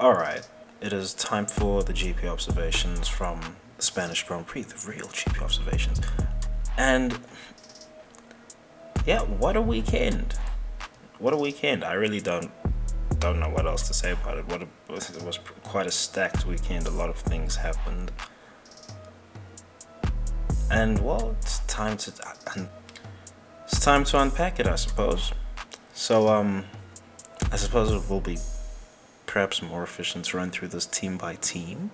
Alright, it is time for the GP observations from the Spanish Grand Prix, the real GP observations. And yeah, what a weekend! What a weekend! I really don't know what else to say about it. It was quite a stacked weekend. A lot of things happened, and well, it's time to unpack it, I suppose. So I suppose it will be perhaps more efficient to run through this team by team.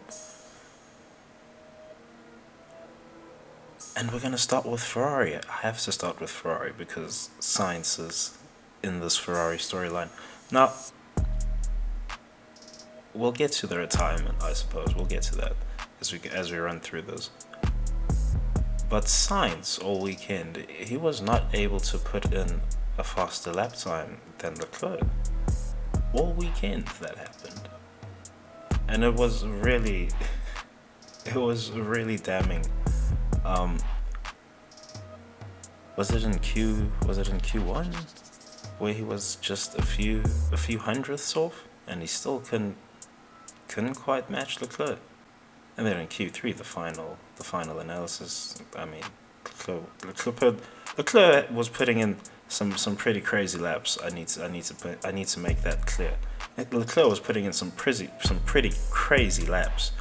And we're going to start with Ferrari. I have to start with Ferrari because Sainz is in this Ferrari storyline. Now, we'll get to the retirement, I suppose. We'll get to that as we run through this. But Sainz, all weekend, he was not able to put in a faster lap time than Leclerc. All weekend that happened. And it was really damning. Was it in Q1 where he was just a few hundredths off and he still couldn't quite match Leclerc? And then in Q3, the final analysis, I mean, Leclerc was putting in some pretty crazy laps. I need to make that clear. Leclerc was putting in some pretty crazy laps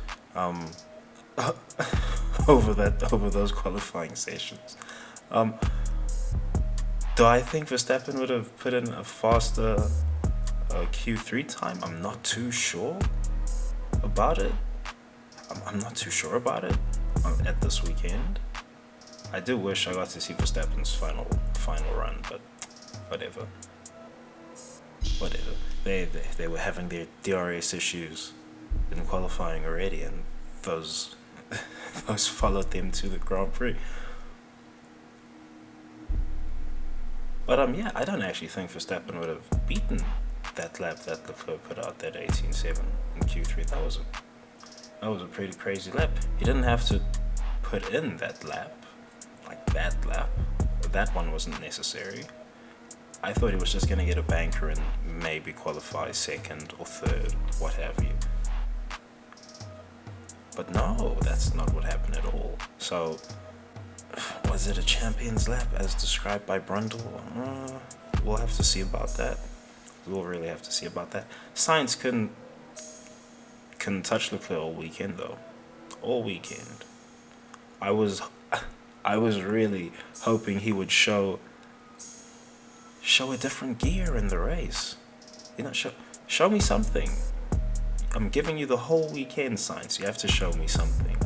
over those qualifying sessions. Do I think Verstappen would have put in a faster Q3 time? I'm not too sure about it. I'm not too sure about it at this weekend. I do wish I got to see Verstappen's final run, but whatever. They were having their DRS issues in qualifying already, and those followed them to the Grand Prix. But yeah, I don't actually think Verstappen would have beaten that lap that Leclerc put out, that 18.7 in Q3. That was a pretty crazy lap. He didn't have to put in that lap, like that lap. That one wasn't necessary. I thought he was just going to get a banker and maybe qualify second or third, what have you. But no, that's not what happened at all. So, was it a champion's lap as described by Brundle? We'll have to see about that. We'll really have to see about that. Sainz couldn't touch Leclerc all weekend though. All weekend. I was really hoping he would show a different gear in the race. You know, show me something. I'm giving you the whole weekend, Sainz. You have to show me something.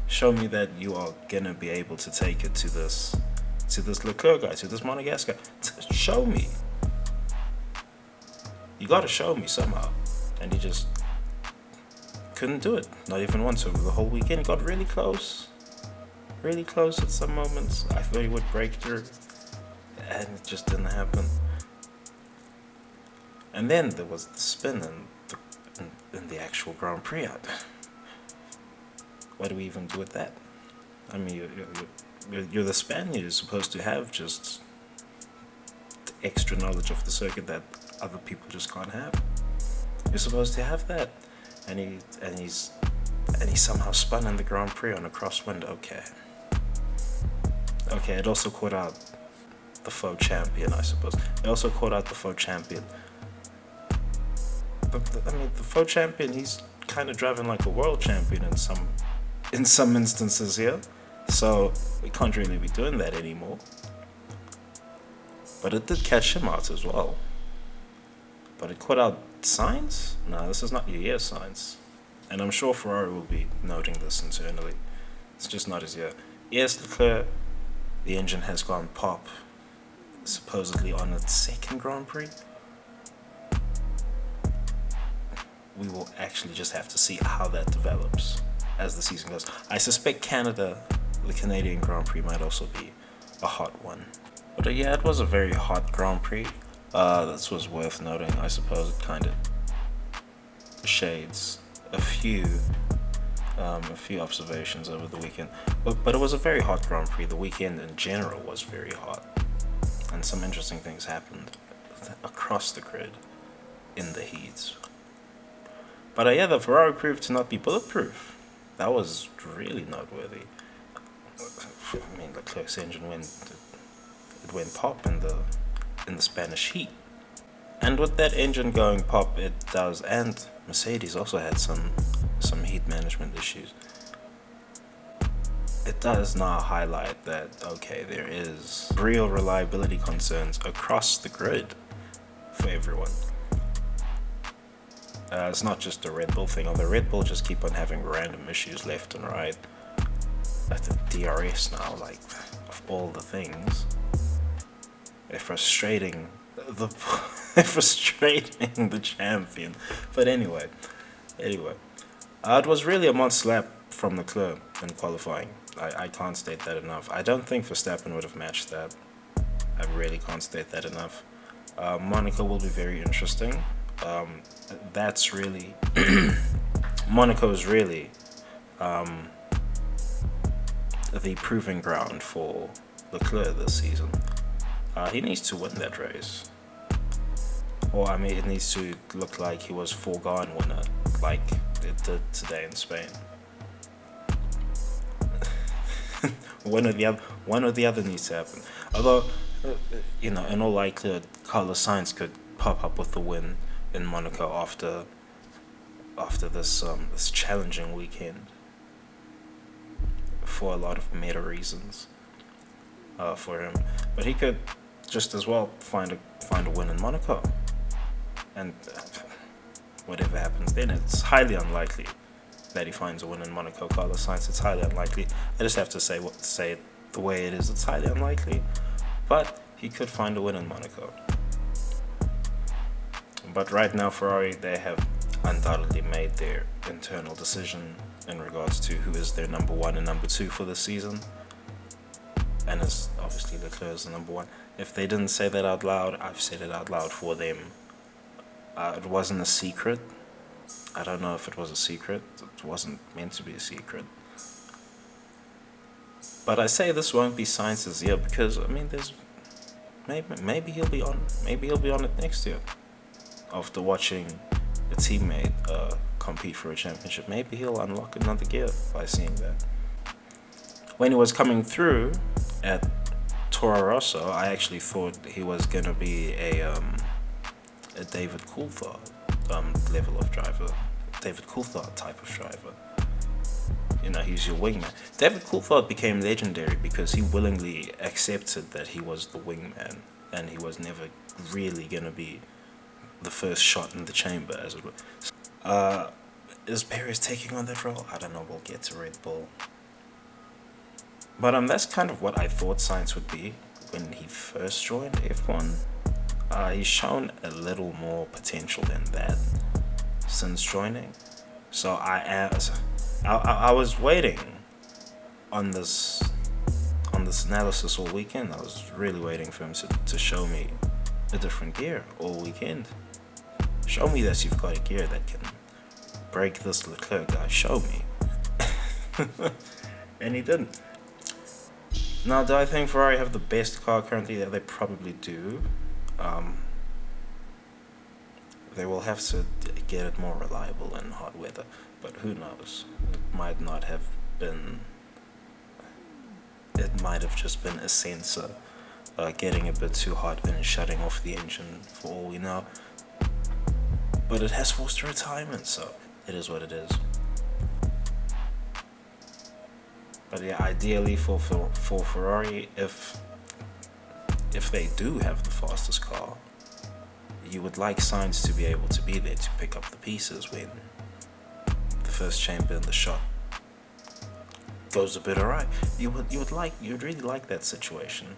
Show me that you are gonna be able to take it to this Leclerc guy, to this Monegasque guy. Show me. You gotta show me somehow. And he just couldn't do it. Not even once over the whole weekend. He got really close at some moments. I thought he would break through, and it just didn't happen. And then there was the spin in the actual Grand Prix. What do we even do with that? I mean, you're the Spaniard. You're supposed to have just the extra knowledge of the circuit that other people just can't have. You're supposed to have that. And he somehow spun in the Grand Prix on a crosswind. Okay, it also caught out the faux champion, I suppose. It also caught out the faux champion. But I mean, the faux champion, he's kind of driving like a world champion in some instances here. So we can't really be doing that anymore. But it did catch him out as well. But it caught out Sainz? No, this is not your year, Sainz. And I'm sure Ferrari will be noting this internally. It's just not his year. Yes, Leclerc, the engine has gone pop, supposedly on its second Grand Prix. We will actually just have to see how that develops as the season goes. I suspect Canada, the Canadian Grand Prix, might also be a hot one. But yeah, it was a very hot Grand Prix. This was worth noting. I suppose it kind of shades a few observations over the weekend. But it was a very hot Grand Prix. The weekend in general was very hot. And some interesting things happened across the grid in the heats. But yeah, the Ferrari proved to not be bulletproof. That was really noteworthy. I mean, Leclerc's engine went pop in the Spanish heat, and with that engine going pop, it does. And Mercedes also had some heat management issues. It does now highlight that, okay, there is real reliability concerns across the grid for everyone. It's not just a Red Bull thing, although Red Bull just keep on having random issues left and right. At the DRS now, like, of all the things, they're frustrating they're frustrating the champion. But anyway, it was really a monster lap from Leclerc in qualifying. I can't state that enough. I don't think Verstappen would have matched that. I really can't state that enough. Monaco will be very interesting. That's really Monaco is really the proving ground for Leclerc this season. He needs to win that race. Or, I mean, it needs to look like he was foregone winner, like it did today in Spain. One or the other needs to happen. Although, in all likelihood, Carlos Sainz could pop up with the win in Monaco after this challenging weekend for a lot of meta reasons for him. But he could just as well find a win in Monaco, and whatever happens then, it's highly unlikely that he finds a win in Monaco. Carlos Sainz, it's highly unlikely. I just have to say it the way it is. It's highly unlikely, but he could find a win in Monaco. But right now, Ferrari, they have undoubtedly made their internal decision in regards to who is their number one and number two for this season. And it's obviously Leclerc is the number one. If they didn't say that out loud, I've said it out loud for them. It wasn't a secret. I don't know if it was a secret. It wasn't meant to be a secret. But I say this won't be Sainz's year because, I mean, there's maybe he'll be on. Maybe he'll be on it next year. After watching a teammate compete for a championship, maybe he'll unlock another gear by seeing that. When he was coming through at Toro Rosso, I actually thought he was gonna be a David Coulthard level of driver, David Coulthard type of driver. He's your wingman. David Coulthard became legendary because he willingly accepted that he was the wingman, and he was never really gonna be the first shot in the chamber, as it were. Is Perez taking on that role? I don't know. We'll get to Red Bull. But that's kind of what I thought Sainz would be when he first joined F1. He's shown a little more potential than that since joining. So I was waiting on this analysis all weekend. I was really waiting for him to show me a different gear all weekend. Show me that you've got a gear that can break this Leclerc guy. Show me. And he didn't. Now, do I think Ferrari have the best car currently? Yeah, they probably do. They will have to get it more reliable in hot weather, but who knows? It might have just been a sensor getting a bit too hot and shutting off the engine, for all we know. But it has forced a retirement, so it is what it is. But yeah, ideally for Ferrari, if they do have the fastest car, you would like Sainz to be able to be there to pick up the pieces when the first chamber in the shot goes a bit awry. You'd really like that situation.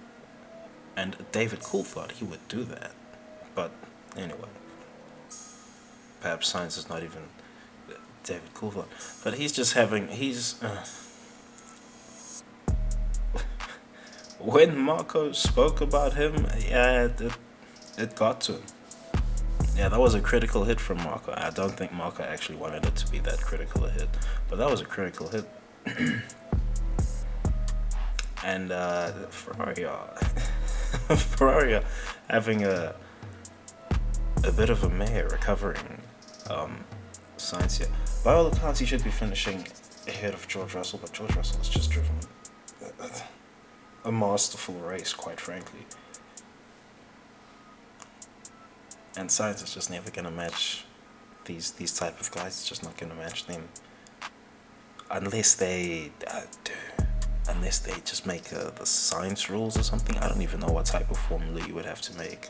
And David Coulthard, he would do that. But anyway, perhaps Sainz is not even David Coulthard, but when Marco spoke about him, yeah, it got to him. Yeah, that was a critical hit from Marco. I don't think Marco actually wanted it to be that critical a hit, but that was a critical hit. And Ferrari are having a bit of a mare recovering Sainz, yeah. By all accounts, he should be finishing ahead of George Russell, but George Russell has just driven a masterful race, quite frankly. And Sainz is just never going to match these type of guys. It's just not going to match them unless they just make the science rules or something. I don't even know what type of formula you would have to make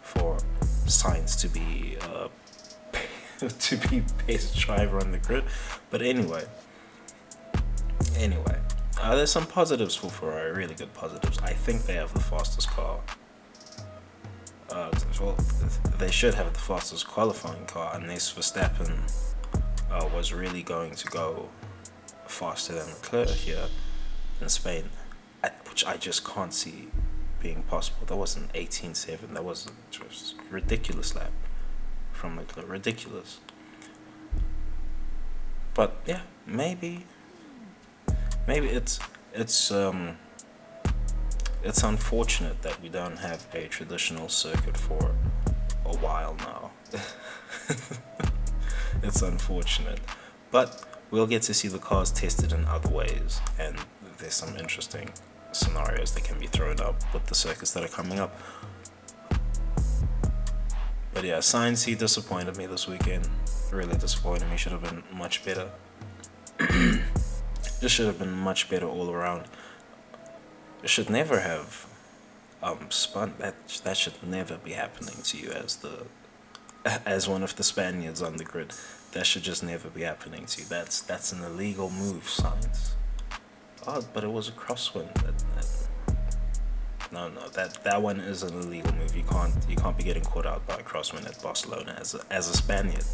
for Sainz to be to be best driver on the grid. But anyway, there's some positives for Ferrari, really good positives. I think they have the fastest car. Well, they should have the fastest qualifying car, unless Verstappen was really going to go faster than Leclerc here in Spain, which I just can't see being possible. That was an 18.7. That was a ridiculous lap from Leclerc, ridiculous. But yeah, maybe it's unfortunate that we don't have a traditional circuit for a while now. It's unfortunate, but we'll get to see the cars tested in other ways, and there's some interesting scenarios that can be thrown up with the circuits that are coming up. But yeah, Sainz, he disappointed me this weekend. Really disappointed me. Should have been much better. Just should have been much better all around. It should never have spun. That should never be happening to you as one of the Spaniards on the grid. That should just never be happening to you. That's an illegal move, Sainz. Oh, but it was a crosswind. No, that one is an illegal move. You can't be getting caught out by a crosswind at Barcelona as a Spaniard.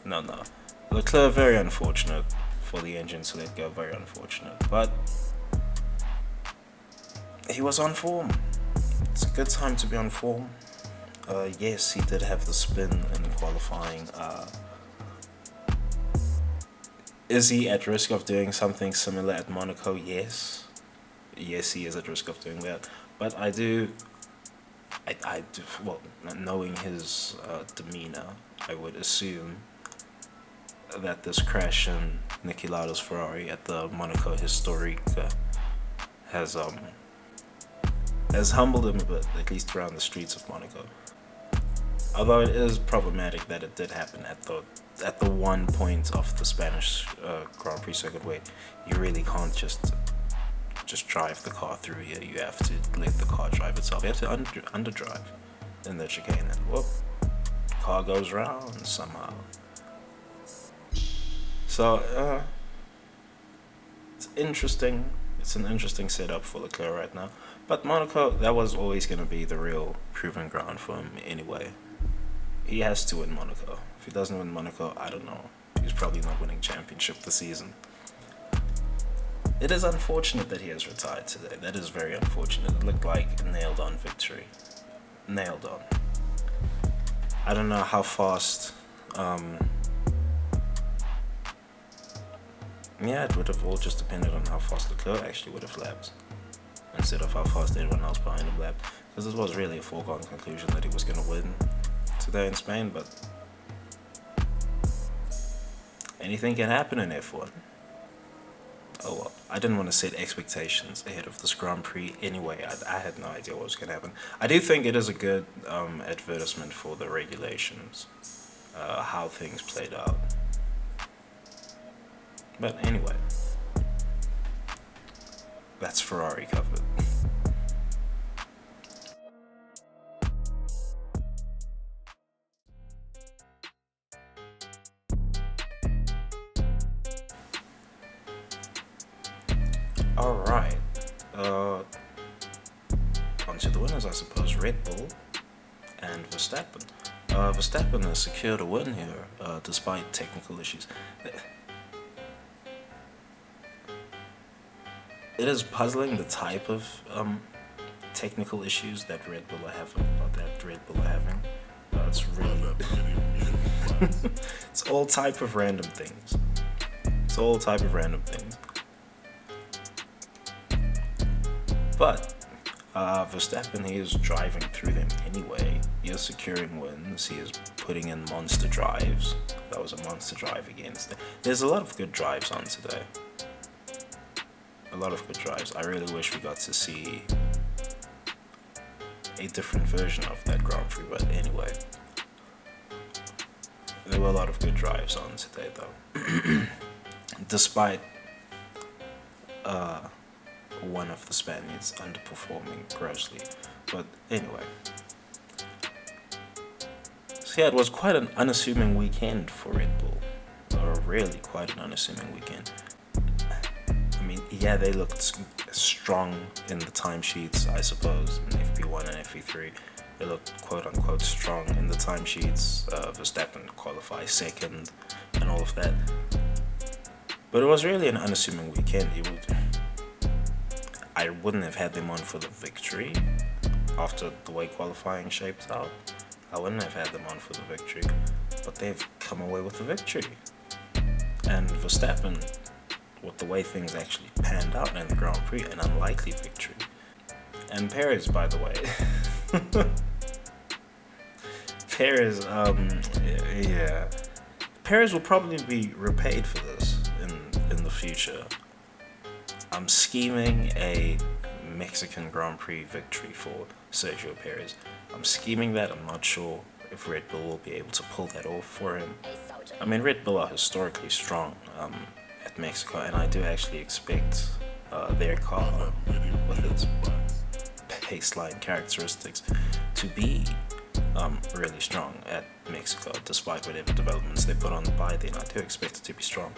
No. Leclerc, very unfortunate for the engine to let go. Very unfortunate, but he was on form. It's a good time to be on form. Yes, he did have the spin in qualifying. Is he at risk of doing something similar at Monaco? Yes, he is at risk of doing that. But I do, well, knowing his demeanor, I would assume that this crash in Niki Lauda's Ferrari at the Monaco Historique has humbled him a bit, at least around the streets of Monaco. Although it is problematic that it did happen at the one point of the Spanish Grand Prix circuit where you really can't just drive the car through here. You have to let the car drive itself. You have to underdrive in the chicane, and whoop, car goes round somehow. So it's interesting. It's an interesting setup for Leclerc right now. But Monaco, that was always going to be the real proving ground for him anyway. He has to win Monaco. If he doesn't win Monaco, I don't know. He's probably not winning championship this season. It is unfortunate that he has retired today. That is very unfortunate. It looked like a nailed-on victory. Nailed on. I don't know how fast... yeah, it would have all just depended on how fast Leclerc actually would have lapped, instead of how fast everyone else behind him lapped. Because it was really a foregone conclusion that he was going to win today in Spain, but anything can happen in F1. Oh well, I didn't want to set expectations ahead of this Grand Prix anyway. I had no idea what was going to happen. I do think it is a good advertisement for the regulations, how things played out. But anyway, that's Ferrari covered. Alright, on to the winners, I suppose. Red Bull and Verstappen. Verstappen has secured a win here, despite technical issues. It is puzzling the type of technical issues that Red Bull are having, It's really... it's all type of random things. But Verstappen, he is driving through them anyway. He is securing wins. He is putting in monster drives. That was a monster drive against. There's a lot of good drives on today. A lot of good drives. I really wish we got to see a different version of that Grand Prix, but anyway. There were a lot of good drives on today, though. Despite one of the Spaniards underperforming grossly. But anyway. So yeah, it was quite an unassuming weekend for Red Bull. Or really quite an unassuming weekend. I mean, yeah, they looked strong in the timesheets, I suppose, in FP1 and FP3. They looked quote-unquote strong in the timesheets. Verstappen qualified second and all of that. But it was really an unassuming weekend. I wouldn't have had them on for the victory after the way qualifying shaped out. I wouldn't have had them on for the victory, but they've come away with the victory. And Verstappen, with the way things actually panned out in the Grand Prix, an unlikely victory. And Perez, by the way. Perez, yeah. Perez will probably be repaid for this in the future. I'm scheming a Mexican Grand Prix victory for Sergio Perez. I'm scheming that. I'm not sure if Red Bull will be able to pull that off for him. I mean, Red Bull are historically strong at Mexico, and I do actually expect their car, with its baseline characteristics, to be really strong at Mexico, despite whatever developments they put on by then. I do expect it to be strong.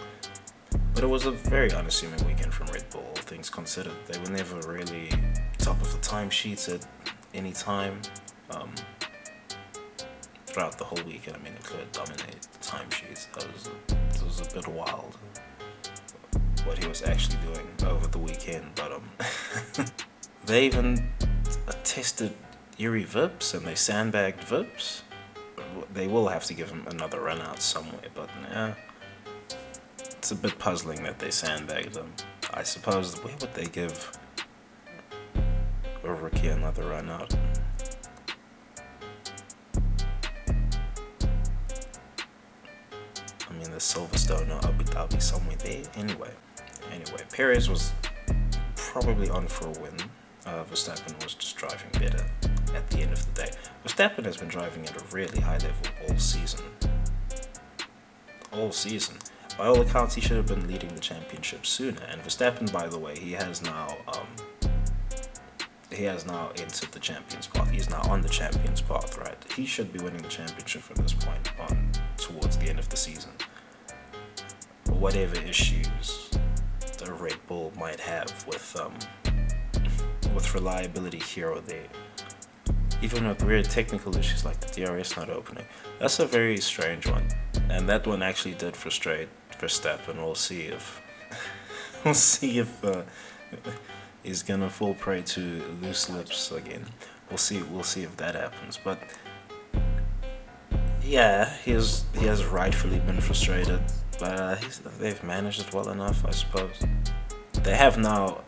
But it was a very unassuming weekend from Red Bull, all things considered. They were never really top of the timesheets at any time throughout the whole weekend. I mean, Leclerc dominated the timesheets. It was a bit wild what he was actually doing over the weekend. But they even tested Yuri Vips and they sandbagged Vips. They will have to give him another run out somewhere, but yeah. It's a bit puzzling that they sandbagged him. I suppose, where would they give a rookie another run out? I mean, the Silverstone or Abu Dhabi, somewhere there. Anyway, Perez was probably on for a win. Verstappen was just driving better at the end of the day. Verstappen has been driving at a really high level all season. By all accounts, he should have been leading the championship sooner. And Verstappen, by the way, he has now entered the champion's path. He's now on the champion's path, right? He should be winning the championship from this point on towards the end of the season. Whatever issues the Red Bull might have with reliability here or there, even with weird technical issues like the DRS not opening, that's a very strange one. And that one actually did frustrate Verstappen. We'll see if he's gonna fall prey to loose lips again. We'll see if that happens. But yeah, he has rightfully been frustrated, but they've managed it well enough, I suppose. They have now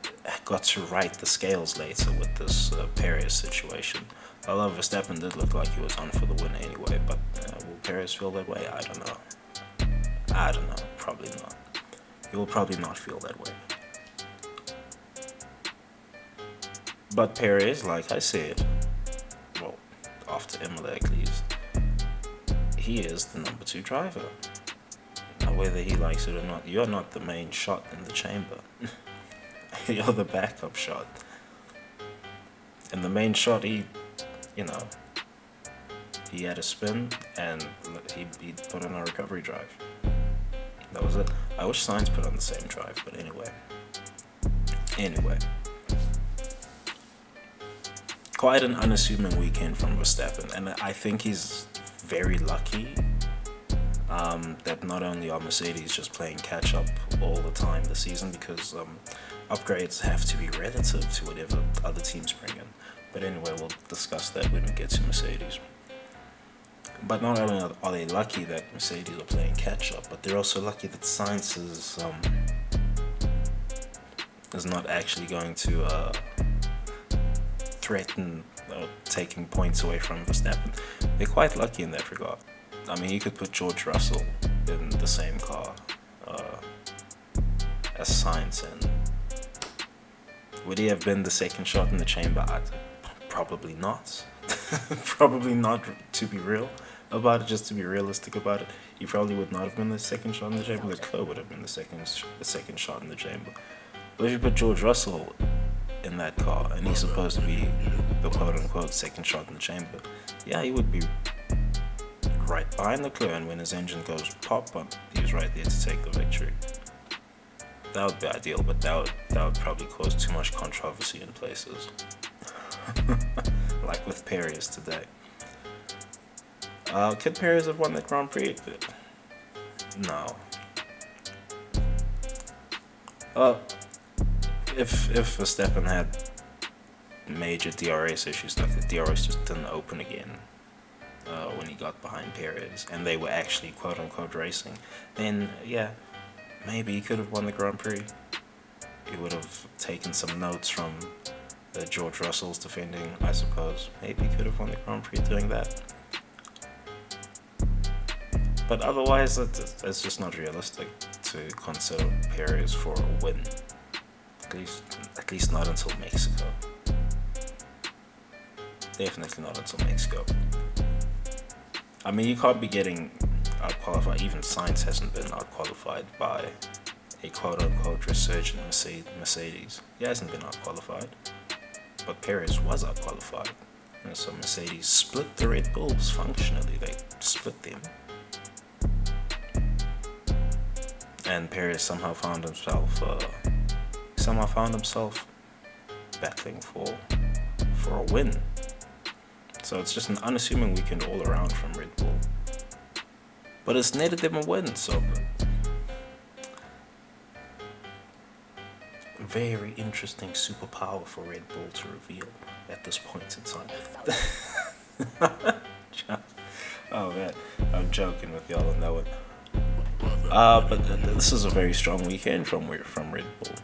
got to right the scales later with this Perez situation. Although Verstappen did look like he was on for the win anyway, but will Perez feel that way? I don't know. Probably not. He will probably not feel that way. But Perez, like I said, well, after Imola at least, he is the number 2 driver. Now, whether he likes it or not, you're not the main shot in the chamber. You're the backup shot. And the main shot, he had a spin and he put on a recovery drive. That was it. I wish Sainz put on the same drive, but anyway. Quite an unassuming weekend from Verstappen, and I think he's very lucky that not only are Mercedes just playing catch up all the time this season, because upgrades have to be relative to whatever other teams bring in. But anyway, we'll discuss that when we get to Mercedes. But not only are they lucky that Mercedes are playing catch up, but they're also lucky that Sainz is not actually going to threaten taking points away from Verstappen. They're quite lucky in that regard. I mean, you could put George Russell in the same car as Sainz, and would he have been the second shot in the chamber? Probably not. Probably not, to be real about it, just to be realistic about it. He probably would not have been the second shot in the chamber. Leclerc would have been the second shot in the chamber. But if you put George Russell in that car, and he's supposed to be the quote-unquote second shot in the chamber, yeah, he would be right behind Leclerc, and when his engine goes pop, he was right there to take the victory. That would be ideal, but that would probably cause too much controversy in places. Like with Perez today. Could Perez have won that Grand Prix? No. If Verstappen had major DRS issues, like the DRS just didn't open again when he got behind Perez, and they were actually quote-unquote racing, then yeah, maybe he could have won the Grand Prix. He would have taken some notes from George Russell's defending, I suppose. Maybe he could have won the Grand Prix doing that. But otherwise, it's just not realistic to consider Perez for a win. At least not until Mexico. Definitely not until Mexico. I mean, you can't be getting out-qualified. Even Sainz hasn't been out-qualified by a quote-unquote resurgent Mercedes. He hasn't been out-qualified. But Perez was out-qualified. And so Mercedes split the Red Bulls functionally. They split them. And Perez somehow found himself battling for a win. So it's just an unassuming weekend all around from Red Bull. But it's netted them a win, so very interesting superpower for Red Bull to reveal at this point in time. Oh man, I'm joking with y'all on that one. But this is a very strong weekend from Red Bull.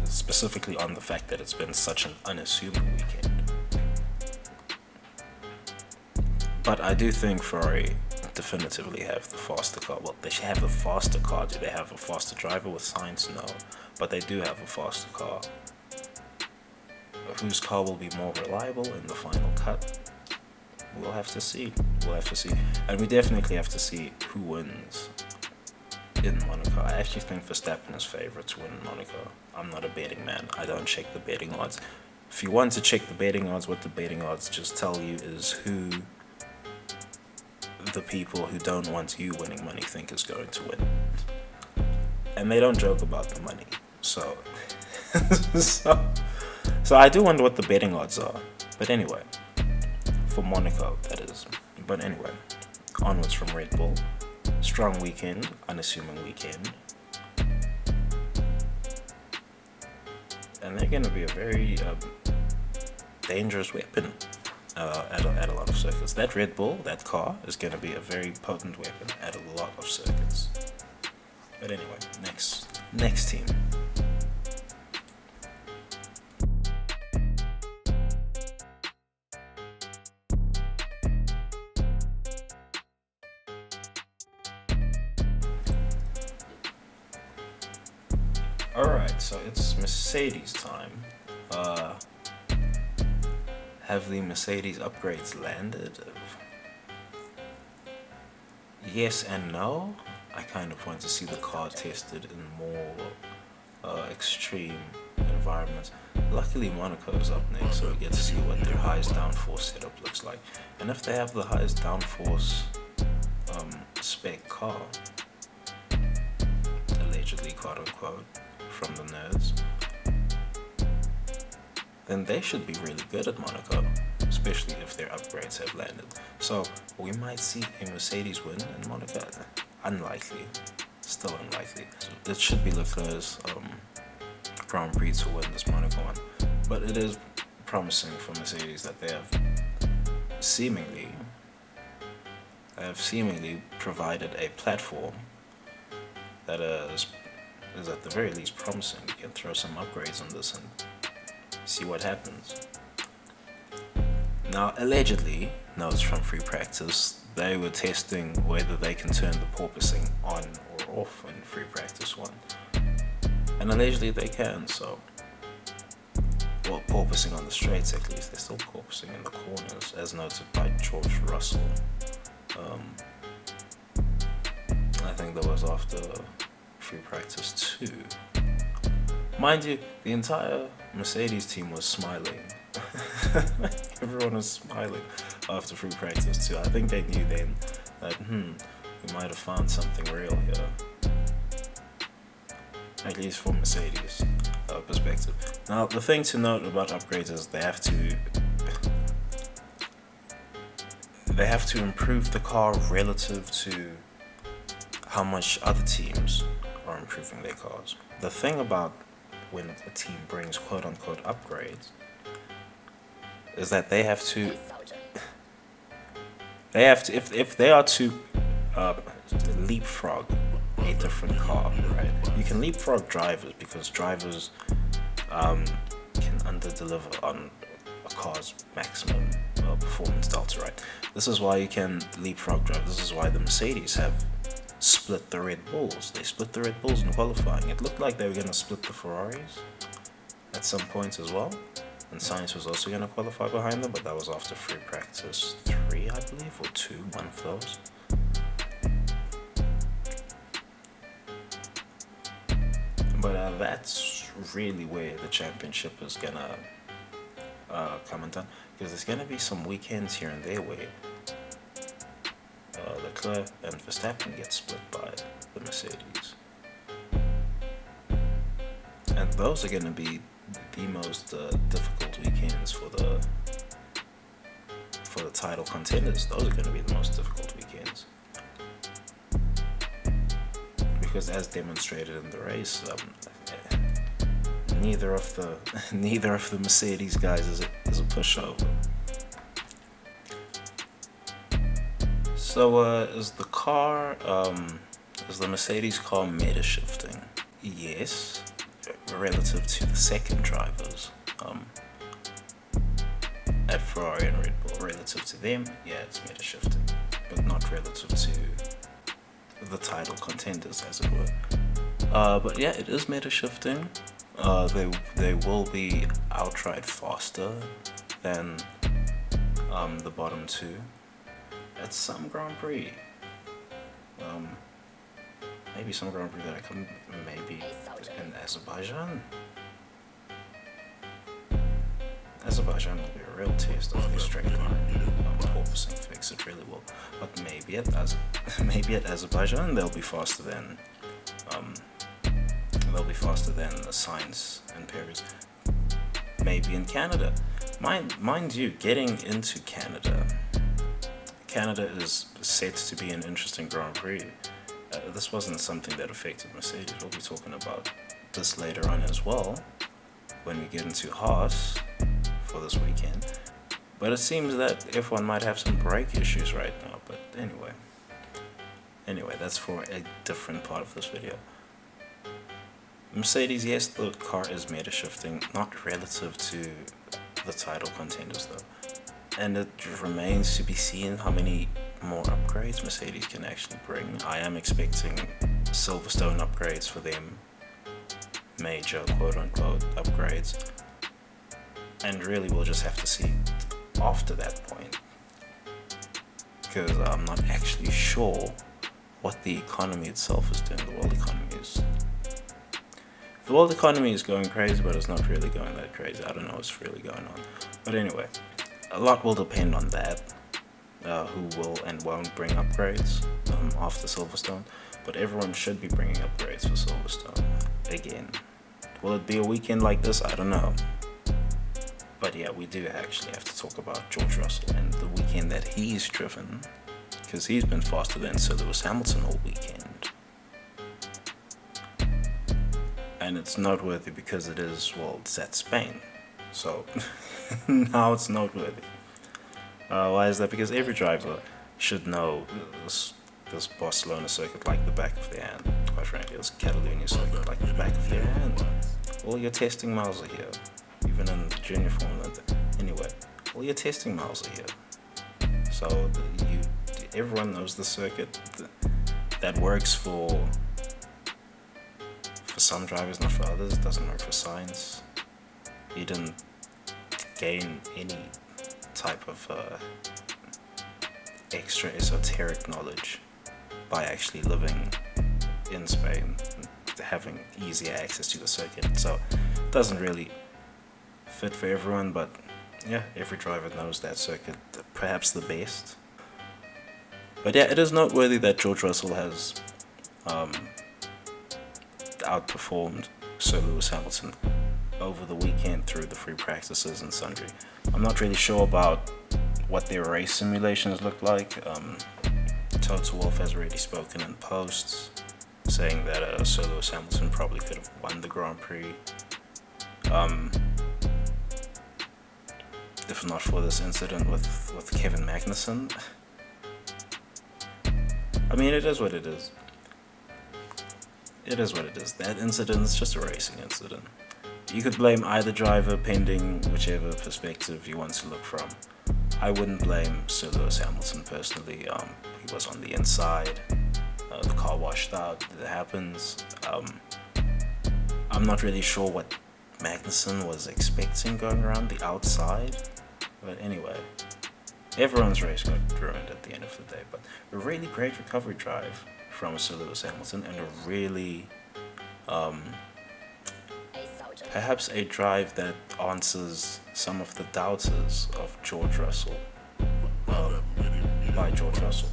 Specifically on the fact that it's been such an unassuming weekend. But I do think Ferrari definitively have the faster car. Well, they should have the faster car. Do they have a faster driver with Sainz? No. But they do have a faster car. Whose car will be more reliable in the final cut? We'll have to see. And we definitely have to see who wins in Monaco. I actually think Verstappen is favourite to win in Monaco. I'm not a betting man. I don't check the betting odds. If you want to check the betting odds, what the betting odds just tell you is who the people who don't want you winning money think is going to win. And they don't joke about the money. So I do wonder what the betting odds are. But anyway, for Monaco, that is. But anyway, onwards from Red Bull. Strong weekend, unassuming weekend. And they're going to be a very dangerous weapon at a lot of circuits. That Red Bull, that car, is going to be a very potent weapon at a lot of circuits. But anyway, next team. Alright, so it's Mercedes time. Have the Mercedes upgrades landed? Yes and no. I kind of want to see the car tested in more extreme environments. Luckily Monaco is up next, so we get to see what their highest downforce setup looks like. And if they have the highest downforce spec car, allegedly quote unquote, from the nerds, then they should be really good at Monaco, especially if their upgrades have landed. So we might see a Mercedes win in Monaco. Unlikely, still unlikely. It should be Leclerc's Grand Prix to win this Monaco one, but it is promising for Mercedes that they have seemingly provided a platform that is at the very least promising. You can throw some upgrades on this and see what happens. Now, allegedly, notes from free practice, they were testing whether they can turn the porpoising on or off in free practice 1. And allegedly they can, so... Well, porpoising on the straights at least, they're still porpoising in the corners, as noted by George Russell. I think that was after free practice 2. Mind you, the entire Mercedes team was smiling. Everyone was smiling after free practice 2. I think they knew then that, we might have found something real here. At least from Mercedes' perspective. Now, the thing to note about upgrades is they have to improve the car relative to how much other teams are improving their cars. The thing about when a team brings quote-unquote upgrades is that they have to if they are to leapfrog a different car, right? You can leapfrog drivers because drivers can under-deliver on a car's maximum performance delta, right? This is why you can leapfrog drivers. This is why the Mercedes have split the Red Bulls. They split the Red Bulls in qualifying. It looked like they were going to split the Ferraris at some point as well. And Sainz was also going to qualify behind them, but that was after free practice 3, I believe, or 2, one of those. But that's really where the championship is going to come undone. Because there's going to be some weekends here and there where Leclerc and Verstappen get split by the Mercedes. And those are going to be the most difficult weekends for the title contenders. Those are going to be the most difficult weekends. Because as demonstrated in the race, neither of the Mercedes guys is a pushover. So is the Mercedes car meta shifting? Yes, relative to the second drivers at Ferrari and Red Bull. Relative to them, yeah, it's meta shifting, but not relative to the title contenders, as it were. But yeah, it is meta shifting. They will be outright faster than the bottom 2 at some Grand Prix. Maybe some Grand Prix that I can, maybe in Azerbaijan. Azerbaijan will be a real test of the straight line porpoising fix. It really will. But maybe at Azerbaijan they'll be faster than the Sainz and Perez. Maybe in Canada. Mind you, getting into Canada is set to be an interesting Grand Prix. This wasn't something that affected Mercedes. We'll be talking about this later on as well when we get into Haas for this weekend. But it seems that F1 might have some brake issues right now. But anyway, that's for a different part of this video. Mercedes, yes, the car is meta shifting, not relative to the title contenders though. And it remains to be seen how many more upgrades Mercedes can actually bring. I am expecting Silverstone upgrades for them, major quote-unquote upgrades, and really we'll just have to see after that point, because I'm not actually sure what the economy itself is doing. The world economy is going crazy, but it's not really going that crazy. I don't know what's really going on, but anyway, a lot will depend on that. Who will and won't bring upgrades after Silverstone, but everyone should be bringing upgrades for Silverstone again. Will it be a weekend like this? I don't know. But yeah, we do actually have to talk about George Russell and the weekend that he's driven, because he's been faster than Sir Lewis Hamilton all weekend. And it's noteworthy because it's at Spain. So now it's noteworthy. Why is that? Because every driver should know this Barcelona circuit like the back of their hand. Quite frankly, this Catalonia circuit like the back of their hand. All your testing miles are here. even in junior Formula. Anyway, all your testing miles are here. So everyone knows the circuit that works for some drivers, not for others. It doesn't work for science. You didn't gain any type of extra esoteric knowledge by actually living in Spain, having easier access to the circuit. So it doesn't really fit for everyone, but yeah, every driver knows that circuit, perhaps the best. But yeah, it is noteworthy that George Russell has outperformed Sir Lewis Hamilton over the weekend through the free practices and sundry. I'm not really sure about what their race simulations look like. Toto Wolff has already spoken in posts saying that Sir Lewis Hamilton probably could have won the Grand Prix if not for this incident with Kevin Magnussen. I mean, it is what it is. It is what it is. That incident is just a racing incident. You could blame either driver pending whichever perspective you want to look from. I wouldn't blame Sir Lewis Hamilton personally. He was on the inside. The car washed out. It happens. I'm not really sure what Magnussen was expecting going around the outside. But anyway, everyone's race got ruined at the end of the day. But a really great recovery drive from Sir Lewis Hamilton, and a really perhaps a drive that answers some of the doubters of George Russell by George Russell.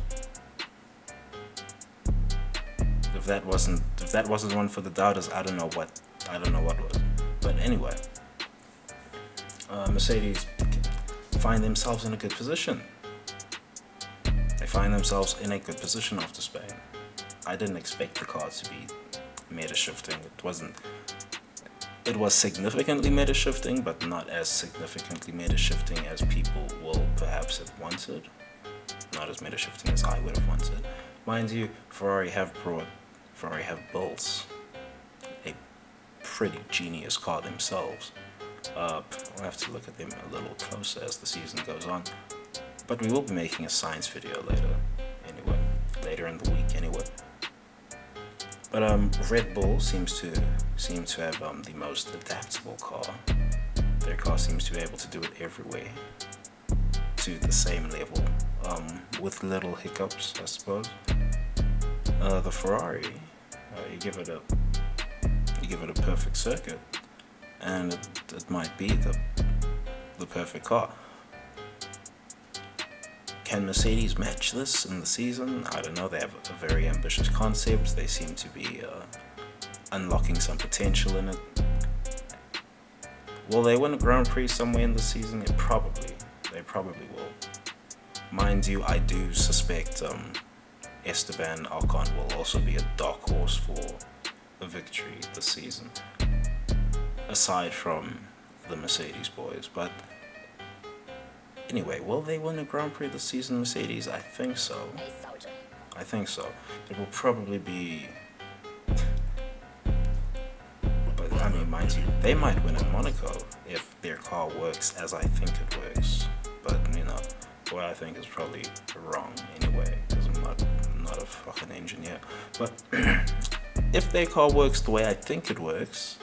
If that wasn't one for the doubters, I don't know what was. But anyway, Mercedes find themselves in a good position. They find themselves in a good position after Spain. I didn't expect the car to be meta shifting. It was significantly meta shifting, but not as significantly meta shifting as people will perhaps have wanted. Not as meta shifting as I would have wanted. Mind you, Ferrari have built a pretty genius car themselves. We'll have to look at them a little closer as the season goes on. But we will be making a science video later in the week anyway. But Red Bull seems to have the most adaptable car. Their car seems to be able to do it everywhere to the same level, with little hiccups, I suppose. The Ferrari, you give it a perfect circuit, and it might be the perfect car. Can Mercedes match this in the season? I don't know. They have a very ambitious concept. They seem to be unlocking some potential in it. Will they win a Grand Prix somewhere in the season? They probably will. Mind you, I do suspect Esteban Ocon will also be a dark horse for a victory this season, aside from the Mercedes boys. But anyway, will they win a Grand Prix this season, Mercedes? I think so. It will probably be... But I mean, mind you, they might win in Monaco if their car works as I think it works. But, what I think is probably wrong anyway, because I'm not a fucking engineer. But if their car works the way I think it works,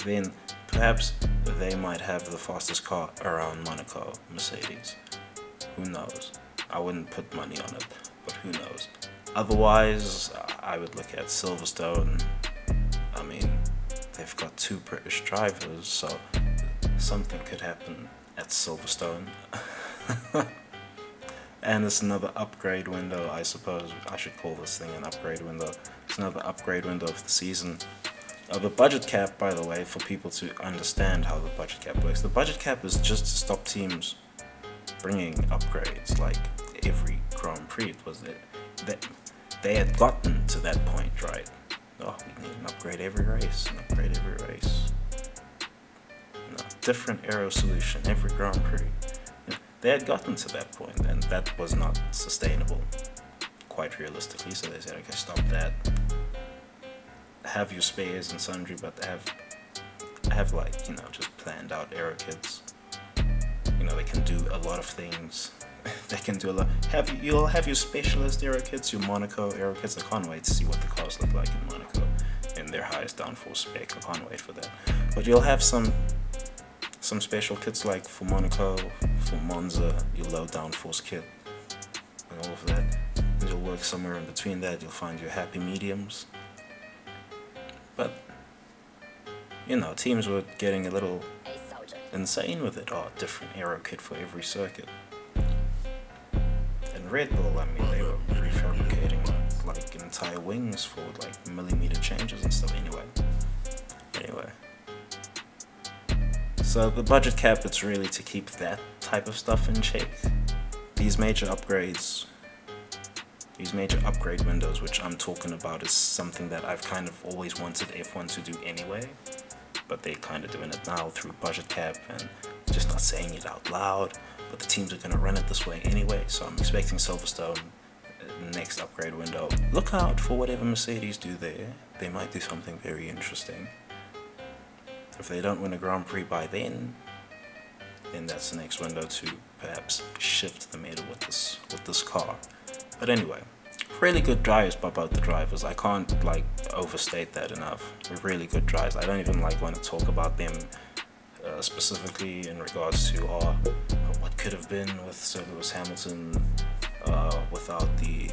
then perhaps they might have the fastest car around Monaco, Mercedes. Who knows? I wouldn't put money on it, but who knows? Otherwise, I would look at Silverstone. I mean, they've got 2 British drivers, so something could happen at Silverstone. And it's another upgrade window, I suppose. I should call this thing an upgrade window. It's another upgrade window of the season. The budget cap, by the way, for people to understand how the budget cap works. The budget cap is just to stop teams bringing upgrades like every Grand Prix. It was that they had gotten to that point, right? Oh, we need an upgrade every race, different aero solution every Grand Prix. They had gotten to that point, and that was not sustainable, quite realistically. So they said, okay, stop that. Have your spares and sundry, but have have like, just planned out aero kits. They can do a lot of things. They can do a lot. You'll have your specialist aero kits, your Monaco aero kits. I can't wait to see what the cars look like in Monaco in their highest downforce spec. I can't wait for that. But you'll have some special kits like for Monaco, for Monza, your low downforce kit and all of that. And you'll work somewhere in between that. You'll find your happy mediums. But teams were getting a little insane with it. Oh, different aero kit for every circuit. And Red Bull, they were refabricating like entire wings for like millimeter changes and stuff. Anyway. So the budget cap, it's really to keep that type of stuff in check. These major upgrade windows, which I'm talking about, is something that I've kind of always wanted F1 to do anyway. But they're kind of doing it now through budget cap and just not saying it out loud. But the teams are going to run it this way anyway. So I'm expecting Silverstone, next upgrade window. Look out for whatever Mercedes do there. They might do something very interesting. If they don't win a Grand Prix by then that's the next window to perhaps shift the meter with this car. But anyway, really good drives by both the drivers. I can't overstate that enough. Really good drives. I don't even want to talk about them specifically in regards to what could have been with Sir Lewis Hamilton without the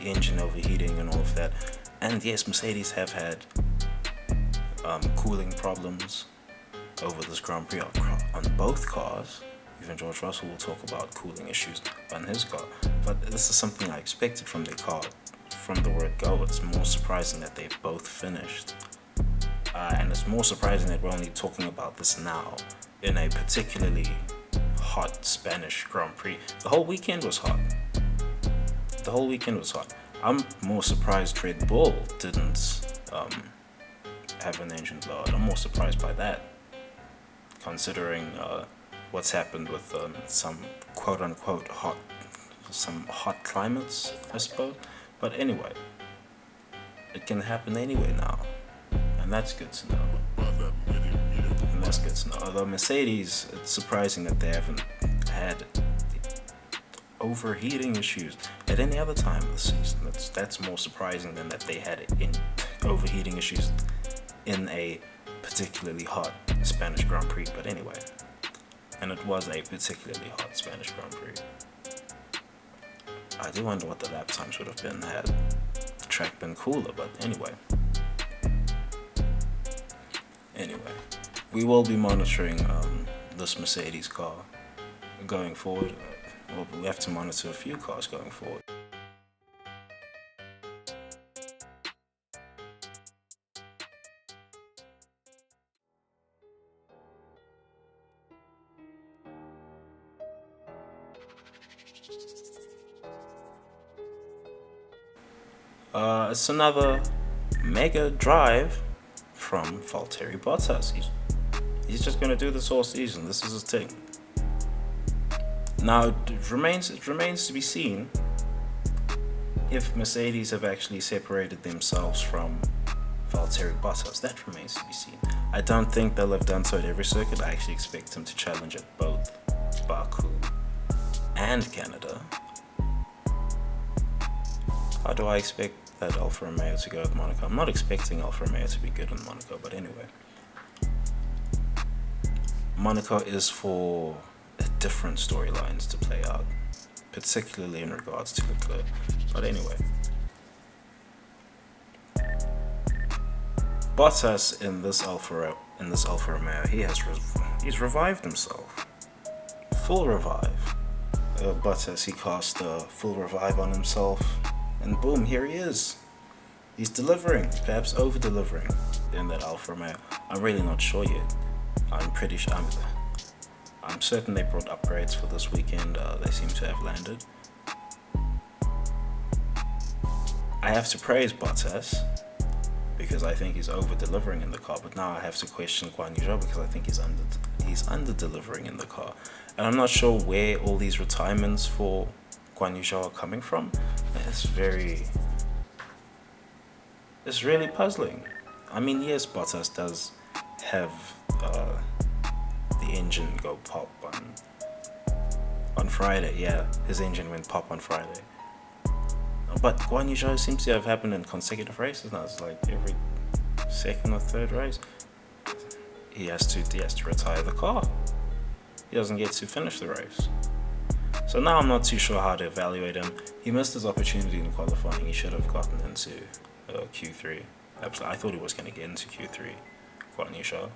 engine overheating and all of that. And yes, Mercedes have had cooling problems over this Grand Prix on both cars. Even George Russell will talk about cooling issues on his car. But this is something I expected from their car from the word go. It's more surprising that they both finished. And it's more surprising that we're only talking about this now in a particularly hot Spanish Grand Prix. The whole weekend was hot. I'm more surprised Red Bull didn't have an engine blowout. I'm more surprised by that, considering what's happened with some quote-unquote hot climates, I suppose. But anyway, it can happen anyway now, and that's good to know. Although Mercedes, it's surprising that they haven't had overheating issues at any other time of the season. That's more surprising than that they had overheating issues in a particularly hot Spanish Grand Prix. But anyway, and it was a particularly hot Spanish Grand Prix. I do wonder what the lap times would have been had the track been cooler, but anyway, we will be monitoring this Mercedes car going forward. Well, we have to monitor a few cars going forward. It's another mega drive from Valtteri Bottas. He's just going to do this all season. This is his thing. Now, it remains to be seen if Mercedes have actually separated themselves from Valtteri Bottas. That remains to be seen. I don't think they'll have done so at every circuit. I actually expect him to challenge at both Baku and Canada. How do I expect that Alfa Romeo to go at Monaco? I'm not expecting Alfa Romeo to be good in Monaco, but anyway. Monaco is for different storylines to play out, particularly in regards to Leclerc. But anyway, Bottas in this Alfa Romeo, he's revived himself. Full revive. Bottas, he cast a full revive on himself, and boom, here he is. He's delivering, perhaps over-delivering in that Alfa Romeo. I'm really not sure yet. I'm pretty sure. I'm certain they brought upgrades for this weekend. They seem to have landed. I have to praise Bottas because I think he's over-delivering in the car, but now I have to question Guan Yu Zhou because I think he's under-delivering in the car. And I'm not sure where all these retirements for Guan Yu Zhou are coming from. It's really puzzling. I mean, yes, Bottas does have the engine go pop on Friday. Yeah, his engine went pop on Friday. But Guan Yu Zhou seems to have happened in consecutive races now. It's like every second or third race, he has to retire the car. He doesn't get to finish the race. So now I'm not too sure how to evaluate him. He missed his opportunity in qualifying. He should have gotten into Q3. Absolutely, I thought he was going to get into Q3. Guan Yu Zhou.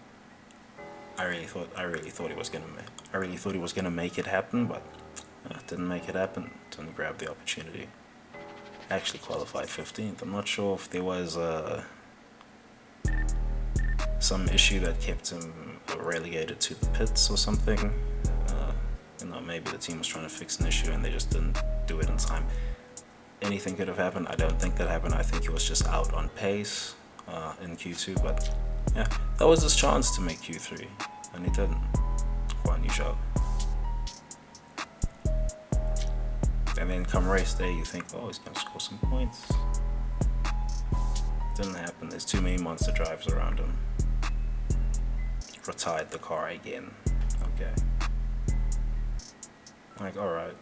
I really thought he was going to make it happen, but didn't make it happen. Didn't grab the opportunity. Actually qualified 15th. I'm not sure if there was some issue that kept him relegated to the pits or something. Maybe the team was trying to fix an issue and they just didn't do it in time. Anything could have happened. I don't think that happened. I think he was just out on pace in Q2, but yeah, that was his chance to make Q3 and he didn't. Guan Yu Zhou. And then come race day, you think, oh, he's going to score some points. Didn't happen. There's too many monster drives around him. Retired the car again. Okay. Like, alright.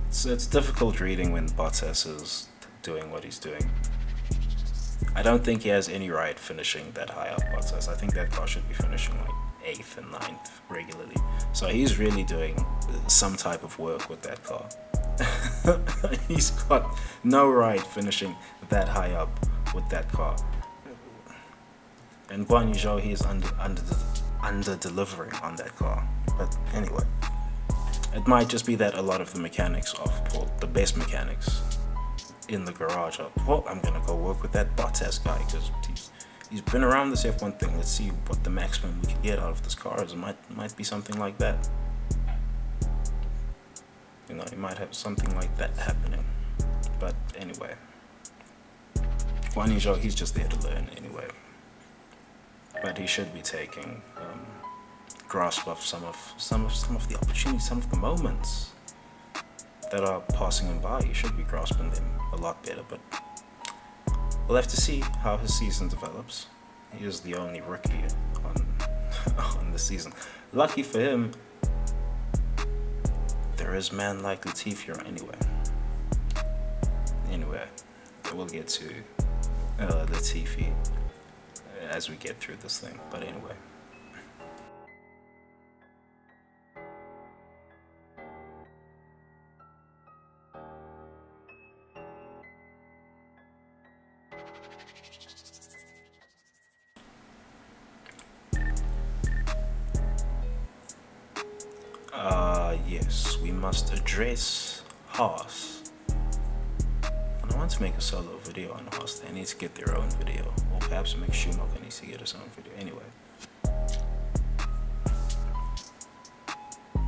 It's difficult reading when Bottas is doing what he's doing. I don't think he has any right finishing that high up, Bottas. I think that car should be finishing like 8th and 9th regularly. So he's really doing some type of work with that car. He's got no right finishing that high up with that car. And Guan Yu Zhou, he is under delivering on that car. But anyway, it might just be that a lot of the mechanics the best mechanics in the garage are, well, I'm gonna go work with that Bottas guy because he's been around this F1 thing. Let's see what the maximum we can get out of this car is. It might be something like that. You might have something like that happening. But anyway, Guan Yu Zhou, he's just there to learn anyway. But he should be taking grasp of some of the opportunities, some of the moments that are passing him by. He should be grasping them a lot better. But we'll have to see how his season develops. He is the only rookie on the season. Lucky for him, there is man like Latifi anyway. Anyway, we'll get to Latifi as we get through this thing. But anyway. Yes, we must address Haas. And I want to make a solo video on Haas. They need to get their own video. Or perhaps Mick Schumacher needs to get his own video. Anyway.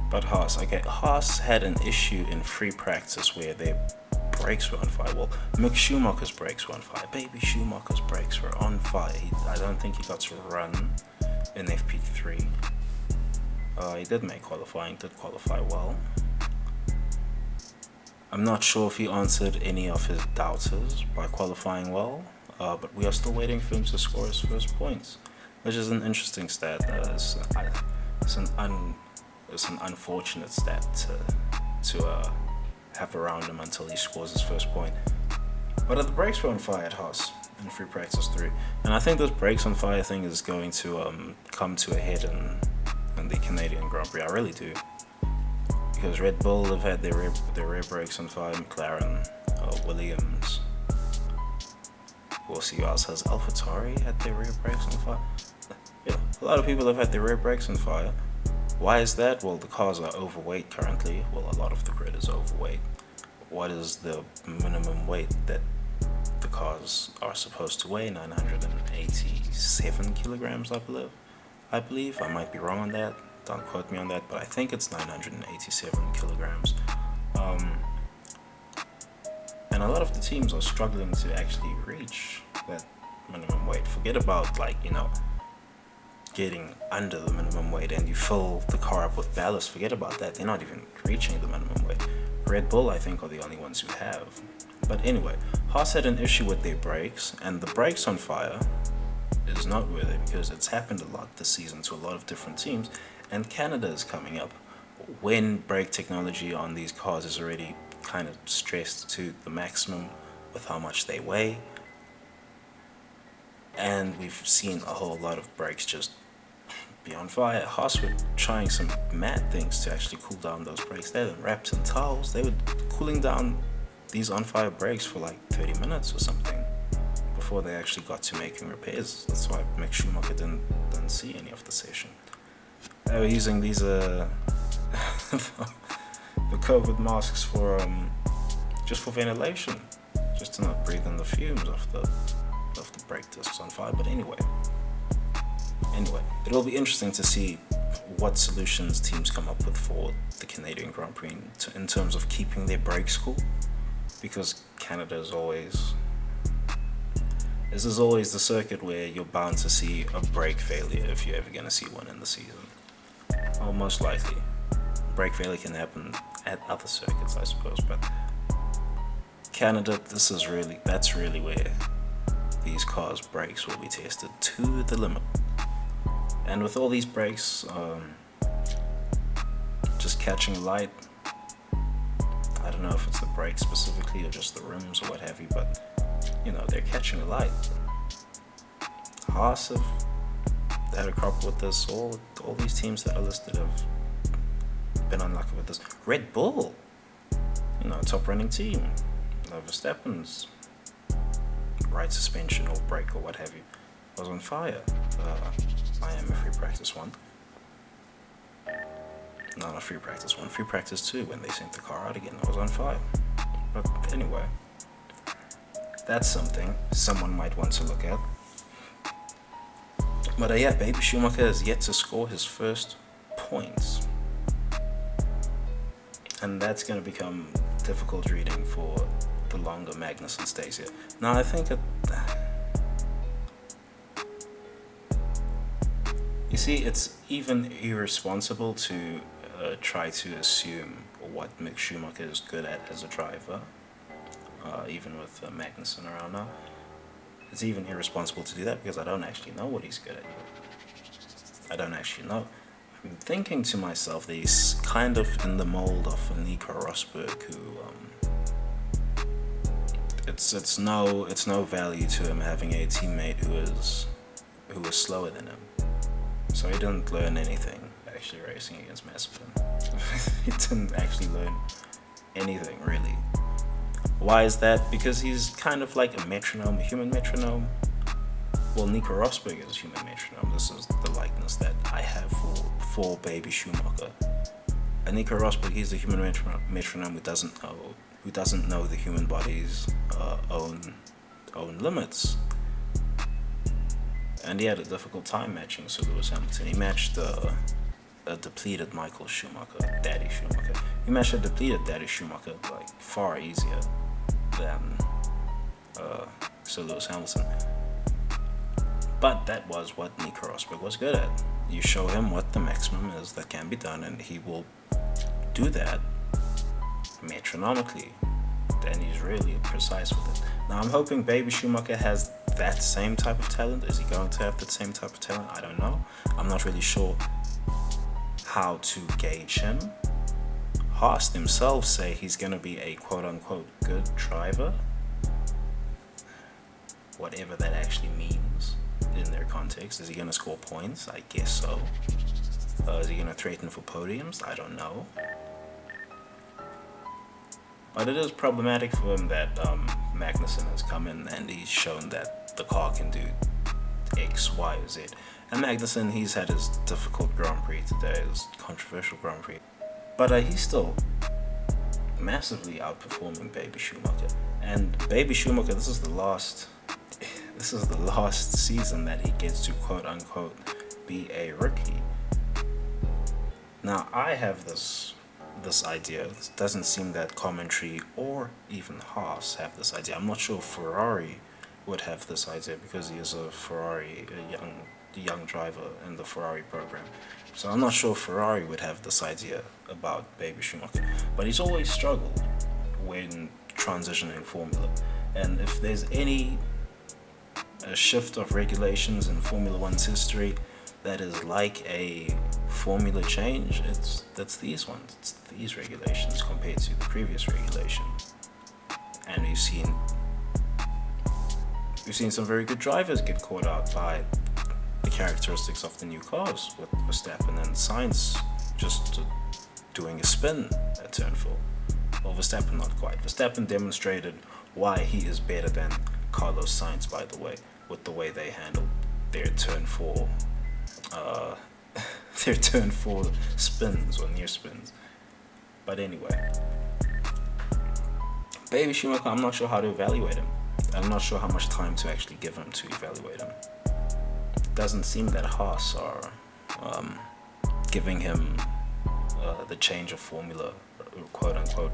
But Haas, okay, Haas had an issue in free practice where their brakes were on fire. Well, Mick Schumacher's brakes were on fire. Baby Schumacher's brakes were on fire. I don't think he got to run in FP3. He did make qualifying, did qualify well. I'm not sure if he answered any of his doubters by qualifying well, but we are still waiting for him to score his first points, which is an interesting stat. It's an unfortunate stat to have around him until he scores his first point. But the brakes were on fire at Haas in free practice 3, and I think this brakes on fire thing is going to come to a head in the Canadian Grand Prix. I really do, because Red Bull have had their rear brakes on fire, McLaren, Williams. We'll see who else has. Alphatauri had their rear brakes on fire. Yeah, a lot of people have had their rear brakes on fire. Why is that? Well, the cars are overweight currently. Well, a lot of the grid is overweight. What is the minimum weight that the cars are supposed to weigh? 987 kilograms, I believe. I might be wrong on that. Don't quote me on that, but I think it's 987 kilograms. And a lot of the teams are struggling to actually reach that minimum weight. Forget about, getting under the minimum weight and you fill the car up with ballast. Forget about that. They're not even reaching the minimum weight. Red Bull, I think, are the only ones who have. But anyway, Haas had an issue with their brakes, and the brakes on fire is noteworthy because it's happened a lot this season to a lot of different teams, and Canada is coming up when brake technology on these cars is already kind of stressed to the maximum with how much they weigh, and we've seen a whole lot of brakes just be on fire. Haas were trying some mad things to actually cool down those brakes. They had them wrapped in towels. They were cooling down these on fire brakes for like 30 minutes or something before they actually got to making repairs. That's why Mick Schumacher didn't see any of the session. They were using these the COVID masks for just for ventilation, just to not breathe in the fumes of the brake discs on fire. But anyway, it'll be interesting to see what solutions teams come up with for the Canadian Grand Prix in terms of keeping their brakes cool, because Canada is always, this is always the circuit where you're bound to see a brake failure if you're ever going to see one in the season. Or most likely. Brake failure can happen at other circuits, I suppose, but Canada, that's really where these cars' brakes will be tested to the limit. And with all these brakes just catching light, I don't know if it's the brakes specifically or just the rims or what have you, but they're catching light. Haas have had a crop with this. All these teams that are listed have been unlucky with this. Red Bull, top running team. Verstappen's right suspension or brake or what have you was on fire. Miami free practice 1. No, not free practice 1, free practice 2, when they sent the car out again, it was on fire. But anyway, that's something someone might want to look at. But yeah, Baby Schumacher has yet to score his first points, and that's going to become difficult reading for the longer Magnussen stays here. Now, I think you see, it's even irresponsible to try to assume what Mick Schumacher is good at as a driver, even with Magnussen around now. It's even irresponsible to do that because I don't actually know what he's good at. I don't actually know. I'm thinking to myself that he's kind of in the mold of Nico Rosberg, who it's no value to him having a teammate who is slower than him. So he didn't learn anything actually racing against Mazepin. He didn't actually learn anything really. Why is that? Because he's kind of like a metronome, a human metronome. Well, Nico Rosberg is a human metronome. This is the likeness that I have for Baby Schumacher. And Nico Rosberg, he's a human metronome who doesn't know the human body's own limits. And he had a difficult time matching Sir Lewis Hamilton. He matched a depleted Michael Schumacher, Daddy Schumacher. He matched a depleted Daddy Schumacher like far easier than Sir Lewis Hamilton. But that was what Nico Rosberg was good at. You show him what the maximum is that can be done, and he will do that metronomically. And he's really precise with it. Now, I'm hoping Baby Schumacher has that same type of talent. Is he going to have that same type of talent? I don't know. I'm not really sure how to gauge him. Haas themselves say he's going to be a quote-unquote good driver. Whatever that actually means in their context. Is he going to score points? I guess so. Is he going to threaten for podiums? I don't know. But it is problematic for him that Magnussen has come in and he's shown that the car can do X, Y, or Z. And Magnussen, he's had his difficult Grand Prix today, his controversial Grand Prix. But he's still massively outperforming Baby Schumacher. And Baby Schumacher, this is the last season that he gets to quote unquote be a rookie. Now, I have this idea. It doesn't seem that commentary or even Haas have this idea. I'm not sure Ferrari would have this idea because he is a young driver in the Ferrari program. So I'm not sure Ferrari would have this idea about Baby Schumacher. But he's always struggled when transitioning formula. And if there's any a shift of regulations in Formula One's history that is like a formula change, that's these ones. It's these regulations compared to the previous regulation. And we've seen some very good drivers get caught out by the characteristics of the new cars, with Verstappen and Sainz just doing a spin at turn 4. Well, Verstappen not quite. Verstappen demonstrated why he is better than Carlos Sainz, by the way, with the way they handled their turn 4 their turn 4 spins or near spins. But anyway, Baby Schumacher, I'm not sure how to evaluate him. I'm not sure how much time to actually give him to evaluate him. It doesn't seem that Haas are giving him the change of formula, quote unquote,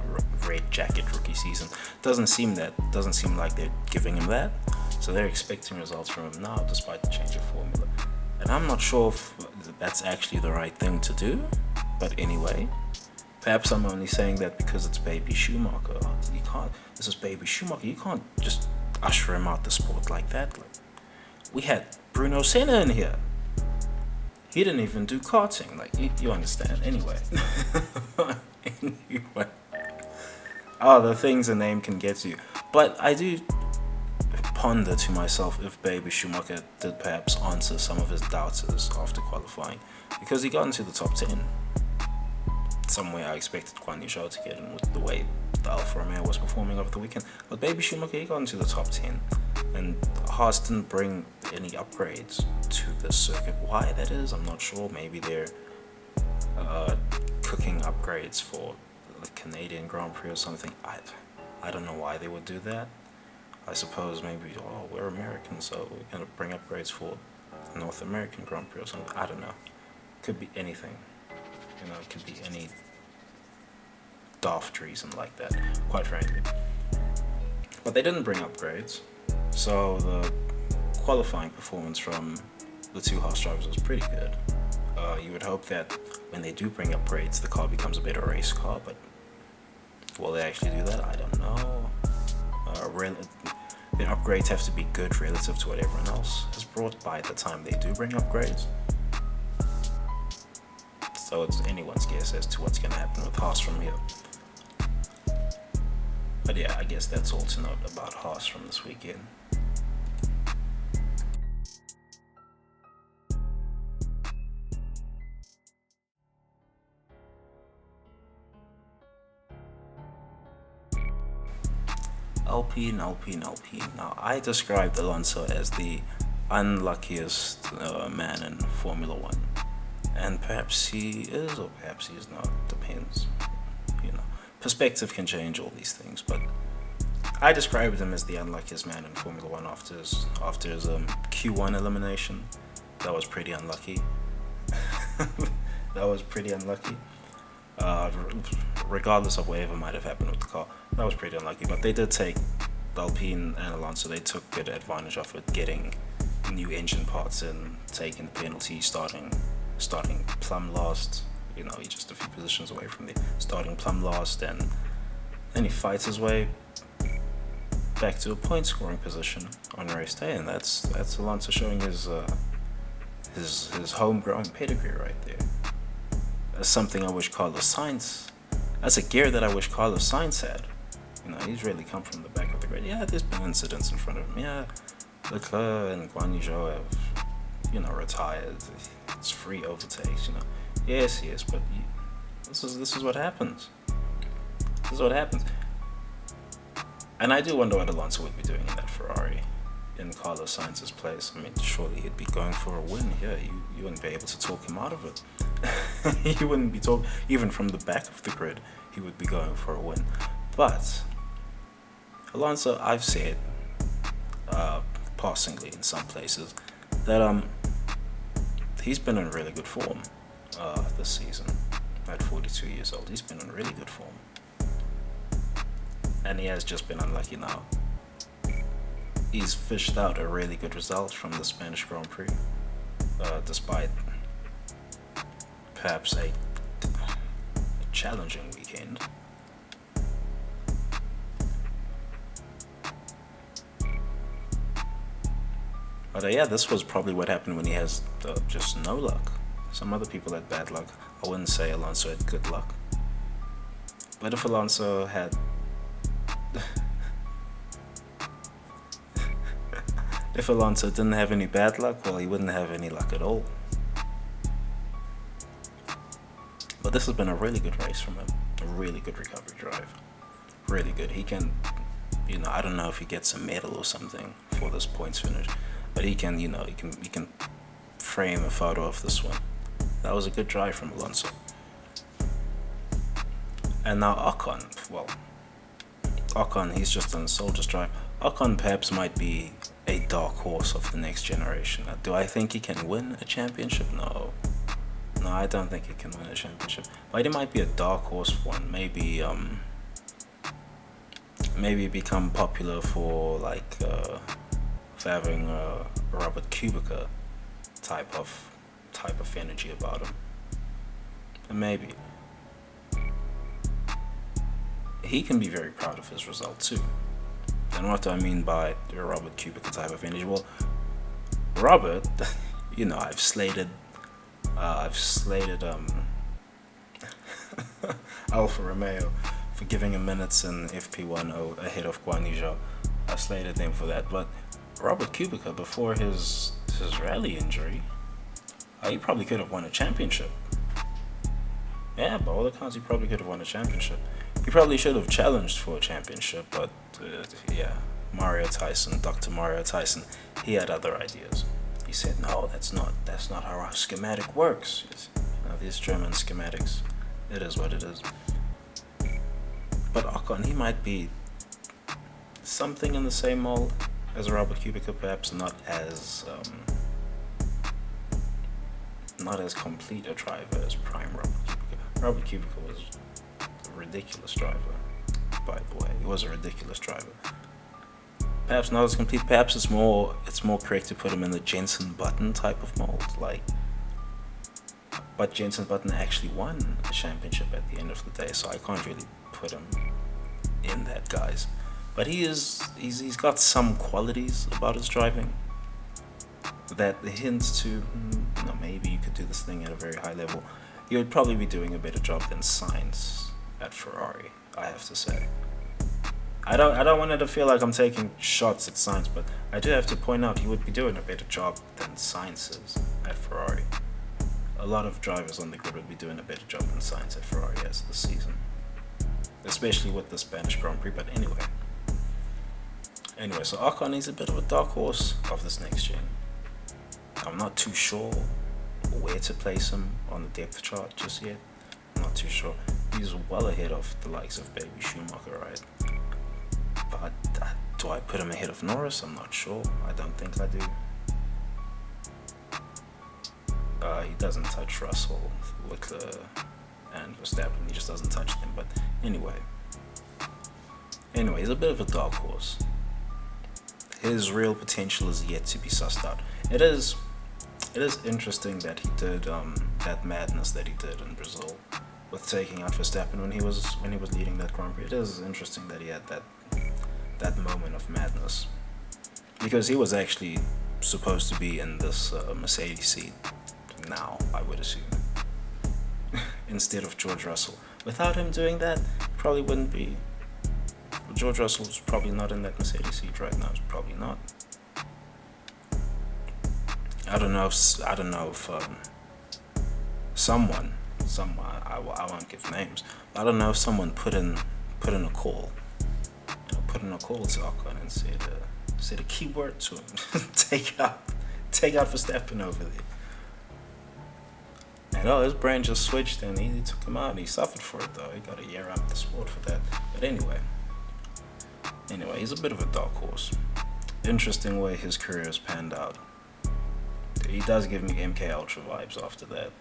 red jacket rookie season. Doesn't seem like they're giving him that. So they're expecting results from him now, despite the change of formula. And I'm not sure if that's actually the right thing to do. But anyway, perhaps I'm only saying that because it's Baby Schumacher. This is Baby Schumacher. You can't just usher him out the sport like that. Like, we had Bruno Senna in here. He didn't even do karting. Like, you understand. Anyway. Anyway. Oh, the things a name can get you. But I do ponder to myself if Baby Schumacher did perhaps answer some of his doubters after qualifying, because he got into the top 10. Somewhere I expected Guan Yu Zhou to get in with the way the Alfa Romeo was performing over the weekend, but Baby Schumacher, he got into the top 10, and Haas didn't bring any upgrades to the circuit. Why that is, I'm not sure. Maybe they're cooking upgrades for the Canadian Grand Prix or something. I don't know why they would do that. I suppose maybe, we're Americans, so we're going to bring upgrades for the North American Grand Prix or something. I don't know. Could be anything. It could be any daft reason like that, quite frankly. But they didn't bring upgrades, so the qualifying performance from the two Haas drivers was pretty good. You would hope that when they do bring upgrades, the car becomes a better race car, but will they actually do that? I don't know. The upgrades have to be good relative to what everyone else has brought by the time they do bring upgrades. So it's anyone's guess as to what's going to happen with Haas from here. But yeah, I guess that's all to note about Haas from this weekend. Alpine. Now, I described Alonso as the unluckiest man in Formula One. And perhaps he is, or perhaps he is not. Depends. Perspective can change all these things. But I described him as the unluckiest man in Formula One after his Q1 elimination. That was pretty unlucky. Regardless of whatever might have happened with the car, that was pretty unlucky. But they did take, Alpine and Alonso, they took good advantage of it, getting new engine parts in, taking the penalty, starting plumb last. He's just a few positions away from the starting plumb last, and then he fights his way back to a point scoring position on race day, and that's Alonso showing his homegrown pedigree right there. That's something I wish Carlos Sainz. That's a gear that I wish Carlos Sainz had. He's really come from the back of the grid. Yeah, there's been incidents in front of him. Yeah, Leclerc and Guan Yu Zhou have, retired. It's free overtakes. Yes, but this is what happens. This is what happens. And I do wonder what Alonso would be doing in that Ferrari in Carlos Sainz's place. I mean, surely he'd be going for a win here. You wouldn't be able to talk him out of it. He wouldn't be talking, even from the back of the grid, he would be going for a win. But Alonso, I've said passingly in some places that he's been in really good form this season. At 42 years old, he's been in really good form, and he has just been unlucky now. He's fished out a really good result from the Spanish Grand Prix, despite perhaps a challenging weekend. But yeah, this was probably what happened when he has just no luck. Some other people had bad luck. I wouldn't say Alonso had good luck. But if Alonso had... if Alonso didn't have any bad luck, well, he wouldn't have any luck at all. But this has been a really good race from him. A really good recovery drive. Really good. He can, I don't know if he gets a medal or something for this points finish, but he can, he can frame a photo of this one. That was a good drive from Alonso. And now Ocon, well, Ocon, he's just on a soldier's drive. Ocon perhaps might be a dark horse of the next generation. Do I think he can win a championship? No, I don't think he can win a championship. But he might be a dark horse one. Maybe become popular for for having a Robert Kubica type of energy about him. And maybe he can be very proud of his result too. And what do I mean by the Robert Kubica type of energy? Well, Robert, I've slated Alfa Romeo for giving him minutes in FP1 ahead of Guan Yu Zhou. I slated them for that, but Robert Kubica, before his rally injury, he probably could have won a championship. Yeah, by all accounts, he probably could have won a championship. He probably should have challenged for a championship, but yeah, Dr. Mario Tyson, he had other ideas. He said, no, that's not how our schematic works. These German schematics, it is what it is. But Ocon, he might be something in the same mold as Robert Kubica, perhaps not as complete a driver as prime Robert Kubica. Robert Kubica was a ridiculous driver, by the way. He was a ridiculous driver. Perhaps not as complete. Perhaps it's more correct to put him in the Jenson Button type of mold. But Jenson Button actually won a championship at the end of the day, so I can't really put him in that, guys. But he's got some qualities about his driving that hints to, maybe you could do this thing at a very high level. He would probably be doing a better job than Sainz at Ferrari, I have to say. I don't want it to feel like I'm taking shots at Sainz, but I do have to point out he would be doing a better job than Sainz is at Ferrari. A lot of drivers on the grid would be doing a better job than Sainz at Ferrari as this season, especially with the Spanish Grand Prix. But anyway, so Ocon is a bit of a dark horse of this next gen. I'm not too sure where to place him on the depth chart just yet. I'm not too sure. He's well ahead of the likes of Baby Schumacher, right? But do I put him ahead of Norris? I'm not sure. I don't think I do. He doesn't touch Russell, Leclerc, and Verstappen. He just doesn't touch them. But anyway, he's a bit of a dark horse. His real potential is yet to be sussed out. It is interesting that he did that madness that he did in Brazil with taking out Verstappen when he was leading that Grand Prix. It is interesting that he had that moment of madness, because he was actually supposed to be in this Mercedes seat now, I would assume, instead of George Russell. Without him doing that, probably wouldn't be. George Russell's probably not in that Mercedes seat right now. It's probably not. I don't know if someone, I won't give names. I don't know if someone put in a call, to Ocon and said a key word to him, take out Verstappen over there. And his brain just switched and he took him out and he suffered for it though. He got a year out of the sport for that. But anyway, he's a bit of a dark horse. Interesting way his career has panned out. He does give me MK Ultra vibes after that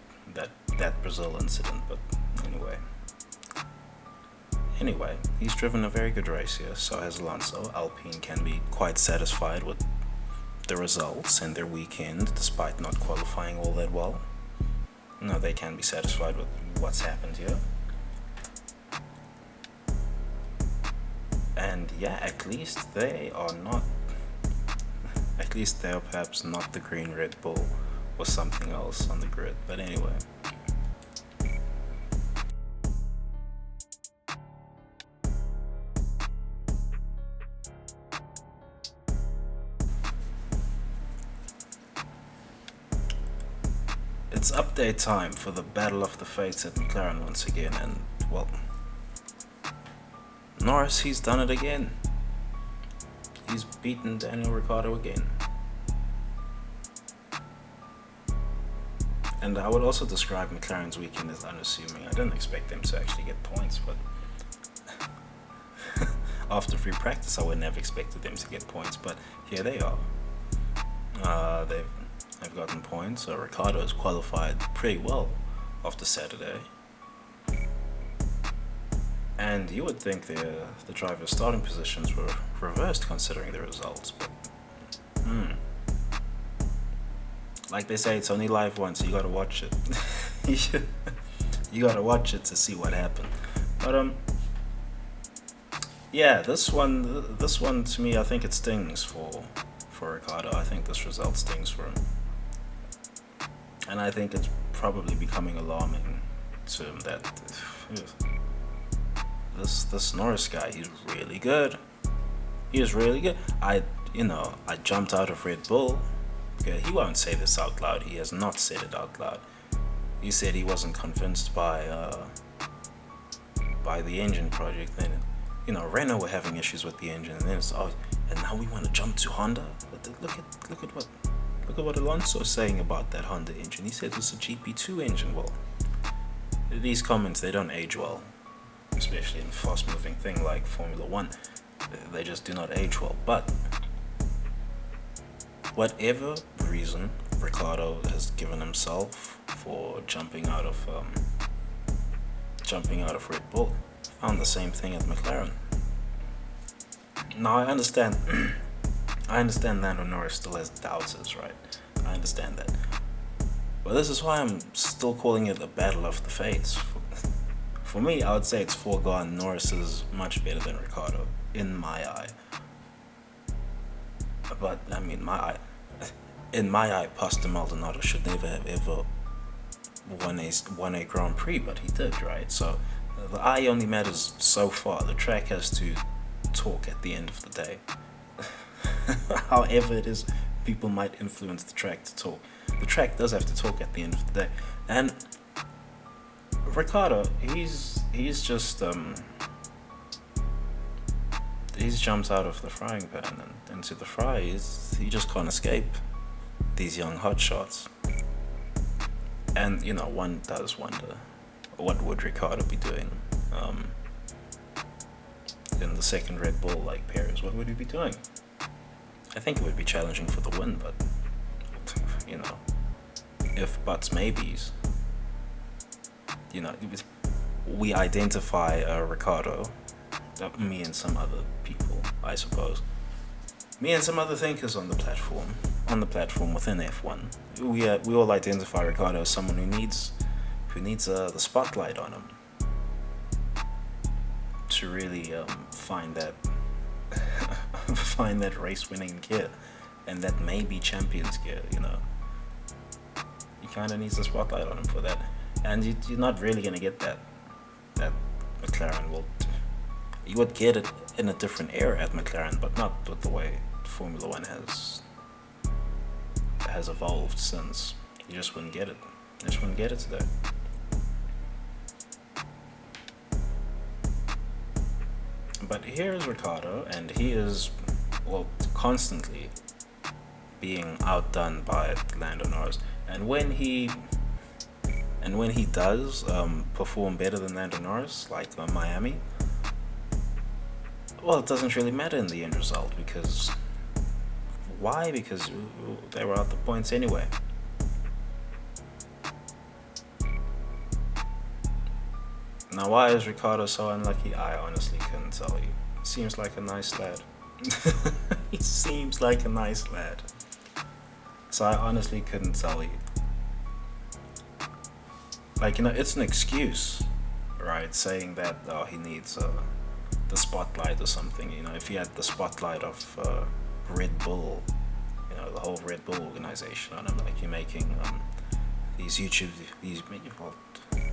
Brazil incident, but anyway, he's driven a very good race here. So has Alonso. Alpine can be quite satisfied with the results and their weekend, despite not qualifying all that well. No, they can be satisfied with what's happened here. And yeah, at least they are not At least they're perhaps not the green Red Bull or something else on the grid. But anyway. It's update time for the battle of the fates at McLaren once again, and well, Norris, he's done it again. He's beaten Daniel Ricciardo again. And I would also describe McLaren's weekend as unassuming. I didn't expect them to actually get points, but after free practice I wouldn't have expected them to get points, but here they are. They've gotten points. Ricciardo has qualified pretty well after Saturday. And you would think the driver's starting positions were reversed considering the results, but like they say, it's only live once, so you gotta watch it. You gotta watch it to see what happened. But yeah, this one to me, I think it stings for Ricciardo. I think this result stings for him, and I think it's probably becoming alarming to him that this Norris guy, he's really good. He is really good. I jumped out of Red Bull. Okay, he won't say this out loud. He has not said it out loud. He said he wasn't convinced by the engine project. Then, Renault were having issues with the engine, and then it's and now we want to jump to Honda. But look at what Alonso's saying about that Honda engine. He said it's a GP2 engine. Well, these comments, they don't age well, especially in a fast-moving thing like Formula One. They just do not age well. But whatever reason Ricciardo has given himself for jumping out of Red Bull, found the same thing at McLaren. Now I understand Lando Norris still has doubters, right? I understand that. But this is why I'm still calling it a battle of the fates. For me, I would say it's foregone Norris is much better than Ricciardo, in my eye. But, I mean, in my eye, Pastor Maldonado should never have ever won a Grand Prix, but he did, right? So, the eye only matters so far. The track has to talk at the end of the day. However it is, people might influence the track to talk. The track does have to talk at the end of the day. And Ricciardo, he's just he's jumped out of the frying pan and into the fry. He just can't escape these young hotshots. And one does wonder, what would Ricciardo be doing in the second Red Bull like Perez? What would he be doing? I think it would be challenging for the win, but if buts maybes, we identify Ricciardo, me and some other people, I suppose, me and some other thinkers on the platform within F1, we all identify Ricciardo as someone who needs the spotlight on him to really find that race-winning gear, and that maybe champions gear. He kind of needs the spotlight on him for that, and you're not really gonna get that McLaren will. You would get it in a different era at McLaren, but not with the way Formula One has evolved since. You just wouldn't get it. You just wouldn't get it today. But here is Ricciardo, and he is, constantly being outdone by Lando Norris. And when he does perform better than Lando Norris, like Miami, it doesn't really matter in the end result, because why? Because they were out the points anyway. Now, why is Ricciardo so unlucky? I honestly couldn't tell you. Seems like a nice lad. He seems like a nice lad. So I honestly couldn't tell you. It's an excuse, right? Saying that he needs the spotlight or something. If he had the spotlight of Red Bull, the whole Red Bull organization on him. Like, you're making these well,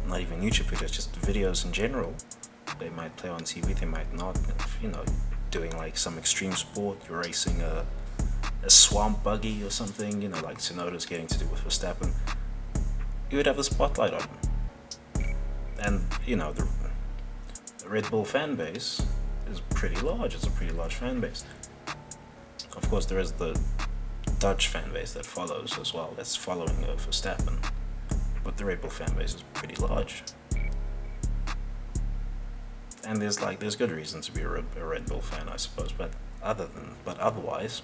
not even YouTube videos, just videos in general. They might play on TV, they might not. If, doing like some extreme sport, you're racing a swamp buggy or something, like Tsunoda's getting to do with Verstappen, you would have the spotlight on him. And the Red Bull fan base is pretty large. It's a pretty large fan base. Of course, there is the Dutch fan base that follows as well, that's following Verstappen, but the Red Bull fan base is pretty large. And there's good reason to be a Red Bull fan, I suppose. But otherwise,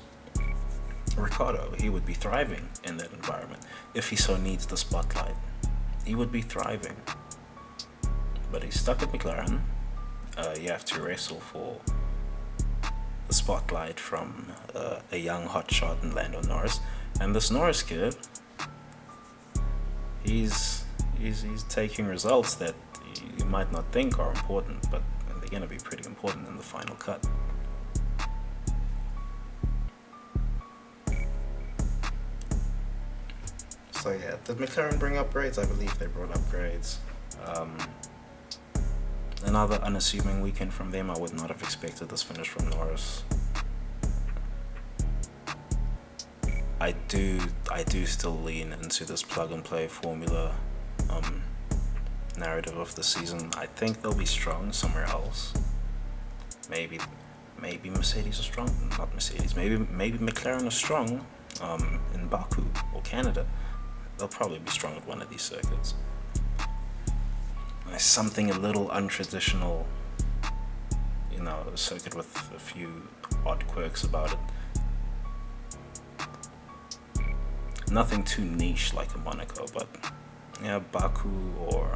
Ricciardo, he would be thriving in that environment if he so needs the spotlight. He would be thriving. But he's stuck at McLaren. You have to wrestle for the spotlight from a young hotshot in Lando Norris, and this Norris kid, he's taking results that you might not think are important, but they're going to be pretty important in the final cut. So yeah, did McLaren bring upgrades? I believe they brought upgrades. Another unassuming weekend from them. I would not have expected this finish from Norris. I do still lean into this plug and play formula narrative of the season. I think they'll be strong somewhere else. Maybe Mercedes are strong. Not Mercedes. Maybe McLaren are strong in Baku or Canada. They'll probably be strong at one of these circuits. Something a little untraditional, a circuit with a few odd quirks about it. Nothing too niche like a Monaco, but Baku, or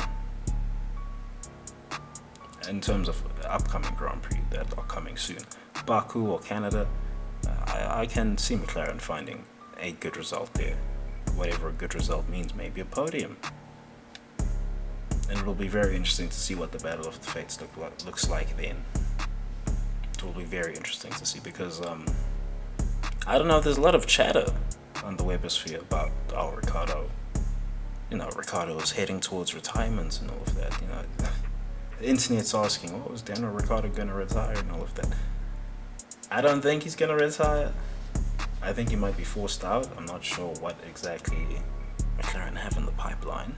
in terms of upcoming Grand Prix that are coming soon, Baku or Canada, I can see McLaren finding a good result there. Whatever a good result means, maybe a podium. And it'll be very interesting to see what the Battle of the Fates looks like then. It will be very interesting to see, because I don't know, there's a lot of chatter on the webosphere about Ricciardo. Ricciardo is heading towards retirement and all of that. The internet's asking, is Daniel Ricciardo going to retire and all of that. I don't think he's going to retire. I think he might be forced out. I'm not sure what exactly McLaren have in the pipeline.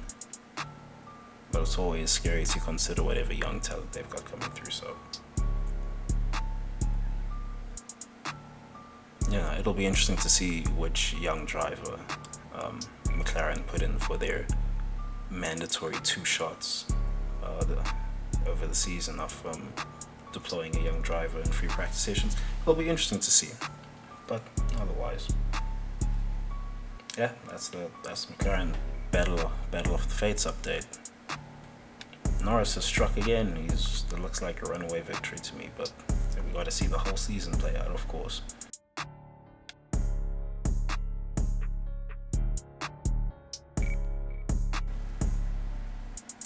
But it's always scary to consider whatever young talent they've got coming through, so it'll be interesting to see which young driver McLaren put in for their mandatory 2 shots over the season of deploying a young driver in free practice sessions. It'll be interesting to see, but otherwise, that's McLaren Battle of the Fates update. Norris has struck again. It looks like a runaway victory to me, but we got to see the whole season play out, of course.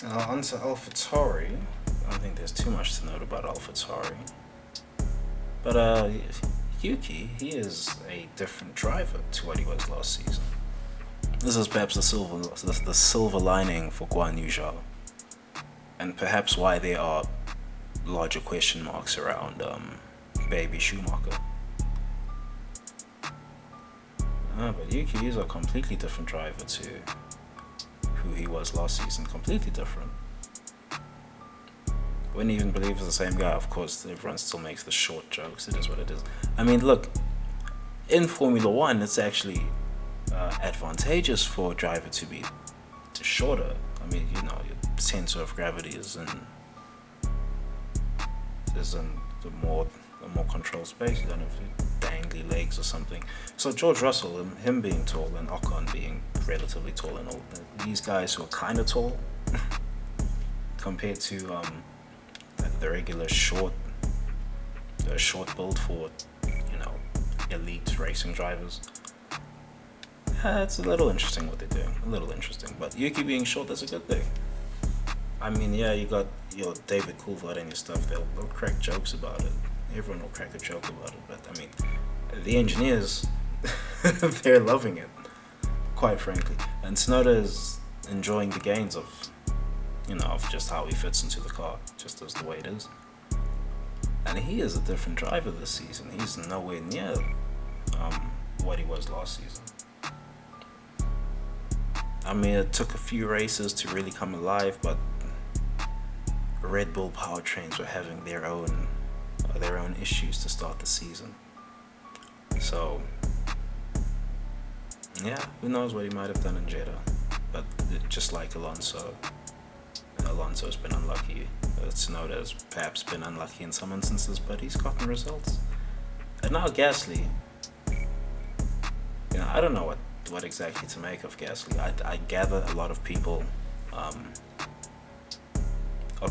On to Alphatauri. I don't think there's too much to note about Alphatauri, but Yuki, he is a different driver to what he was last season. This is perhaps the silver lining for Guan Yu Zhao, and perhaps why there are larger question marks around Baby Schumacher. But Yuki is a completely different driver to who he was last season. Completely different. Wouldn't even believe it's the same guy. Of course, everyone still makes the short jokes. It is what it is. I mean, look, in Formula One, it's actually advantageous for a driver to be shorter. I mean, your center of gravity is in the more controlled space. You don't have dangly legs or something. So George Russell, him being tall, and Ocon being relatively tall, and all these guys who are kind of tall compared to the regular short build for elite racing drivers. It's a little interesting what they're doing. A little interesting, but Yuki being short, that's a good thing. I mean, you got your David Coulthard and your stuff. They'll crack jokes about it. Everyone will crack a joke about it. But I mean, the engineers, They're loving it, quite frankly. And Tsunoda is enjoying the gains of, of just how he fits into the car, just as the way it is. And he is a different driver this season. He's nowhere near what he was last season. I mean, it took a few races to really come alive, but Red Bull powertrains were having their own issues to start the season. So, yeah, who knows what he might have done in Jeddah. But just like Alonso's been unlucky. Tsunoda's perhaps been unlucky in some instances, but he's gotten results. And now Gasly, I don't know what exactly to make of Gasly. I gather a lot of people are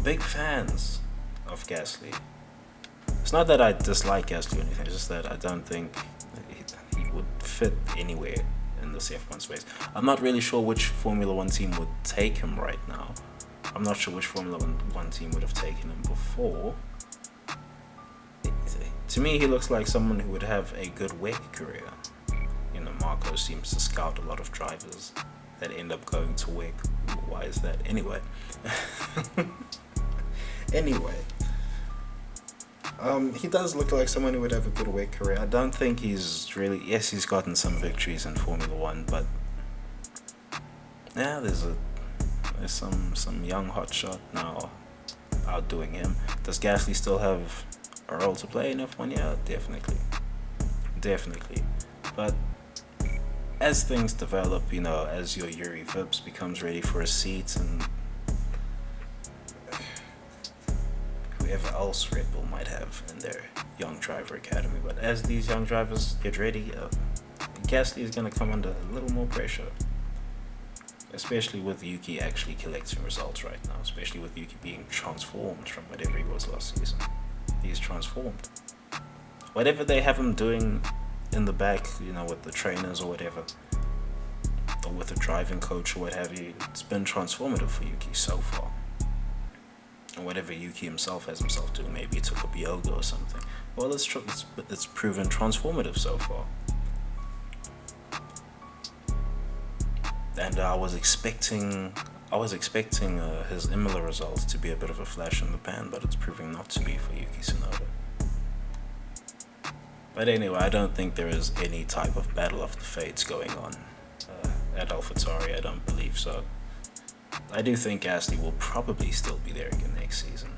big fans of Gasly. It's not that I dislike Gasly or anything, it's just that I don't think he would fit anywhere in this F1 space. I'm not really sure which Formula 1 team would take him right now. I'm not sure which Formula 1 team would have taken him before. To me, he looks like someone who would have a good WEC career. Marco seems to scout a lot of drivers that end up going to WEC. Why is that? Anyway. He does look like someone who would have a good WEC career. I don't think he's really... Yes, he's gotten some victories in Formula 1, but... Yeah, there's some young hotshot now outdoing him. Does Gasly still have a role to play in F1? Yeah, definitely. But as things develop, as your Yuri Vips becomes ready for a seat, and whoever else Red Bull might have in their young driver academy, but as these young drivers get ready, Gasly is going to come under a little more pressure. Especially with Yuki actually collecting results right now. Especially with Yuki being transformed from whatever he was last season. He's transformed. Whatever they have him doing in the back, with the trainers or whatever, or with a driving coach or what have you, it's been transformative for Yuki so far. And whatever Yuki himself has himself doing, maybe he took up yoga or something. Well, it's proven transformative so far. And I was expecting his Imola results to be a bit of a flash in the pan, but it's proving not to be for Yuki Tsunoda. But anyway, I don't think there is any type of battle of the fates going on at Alphatauri. I don't believe so. I do think Gasly will probably still be there again next season,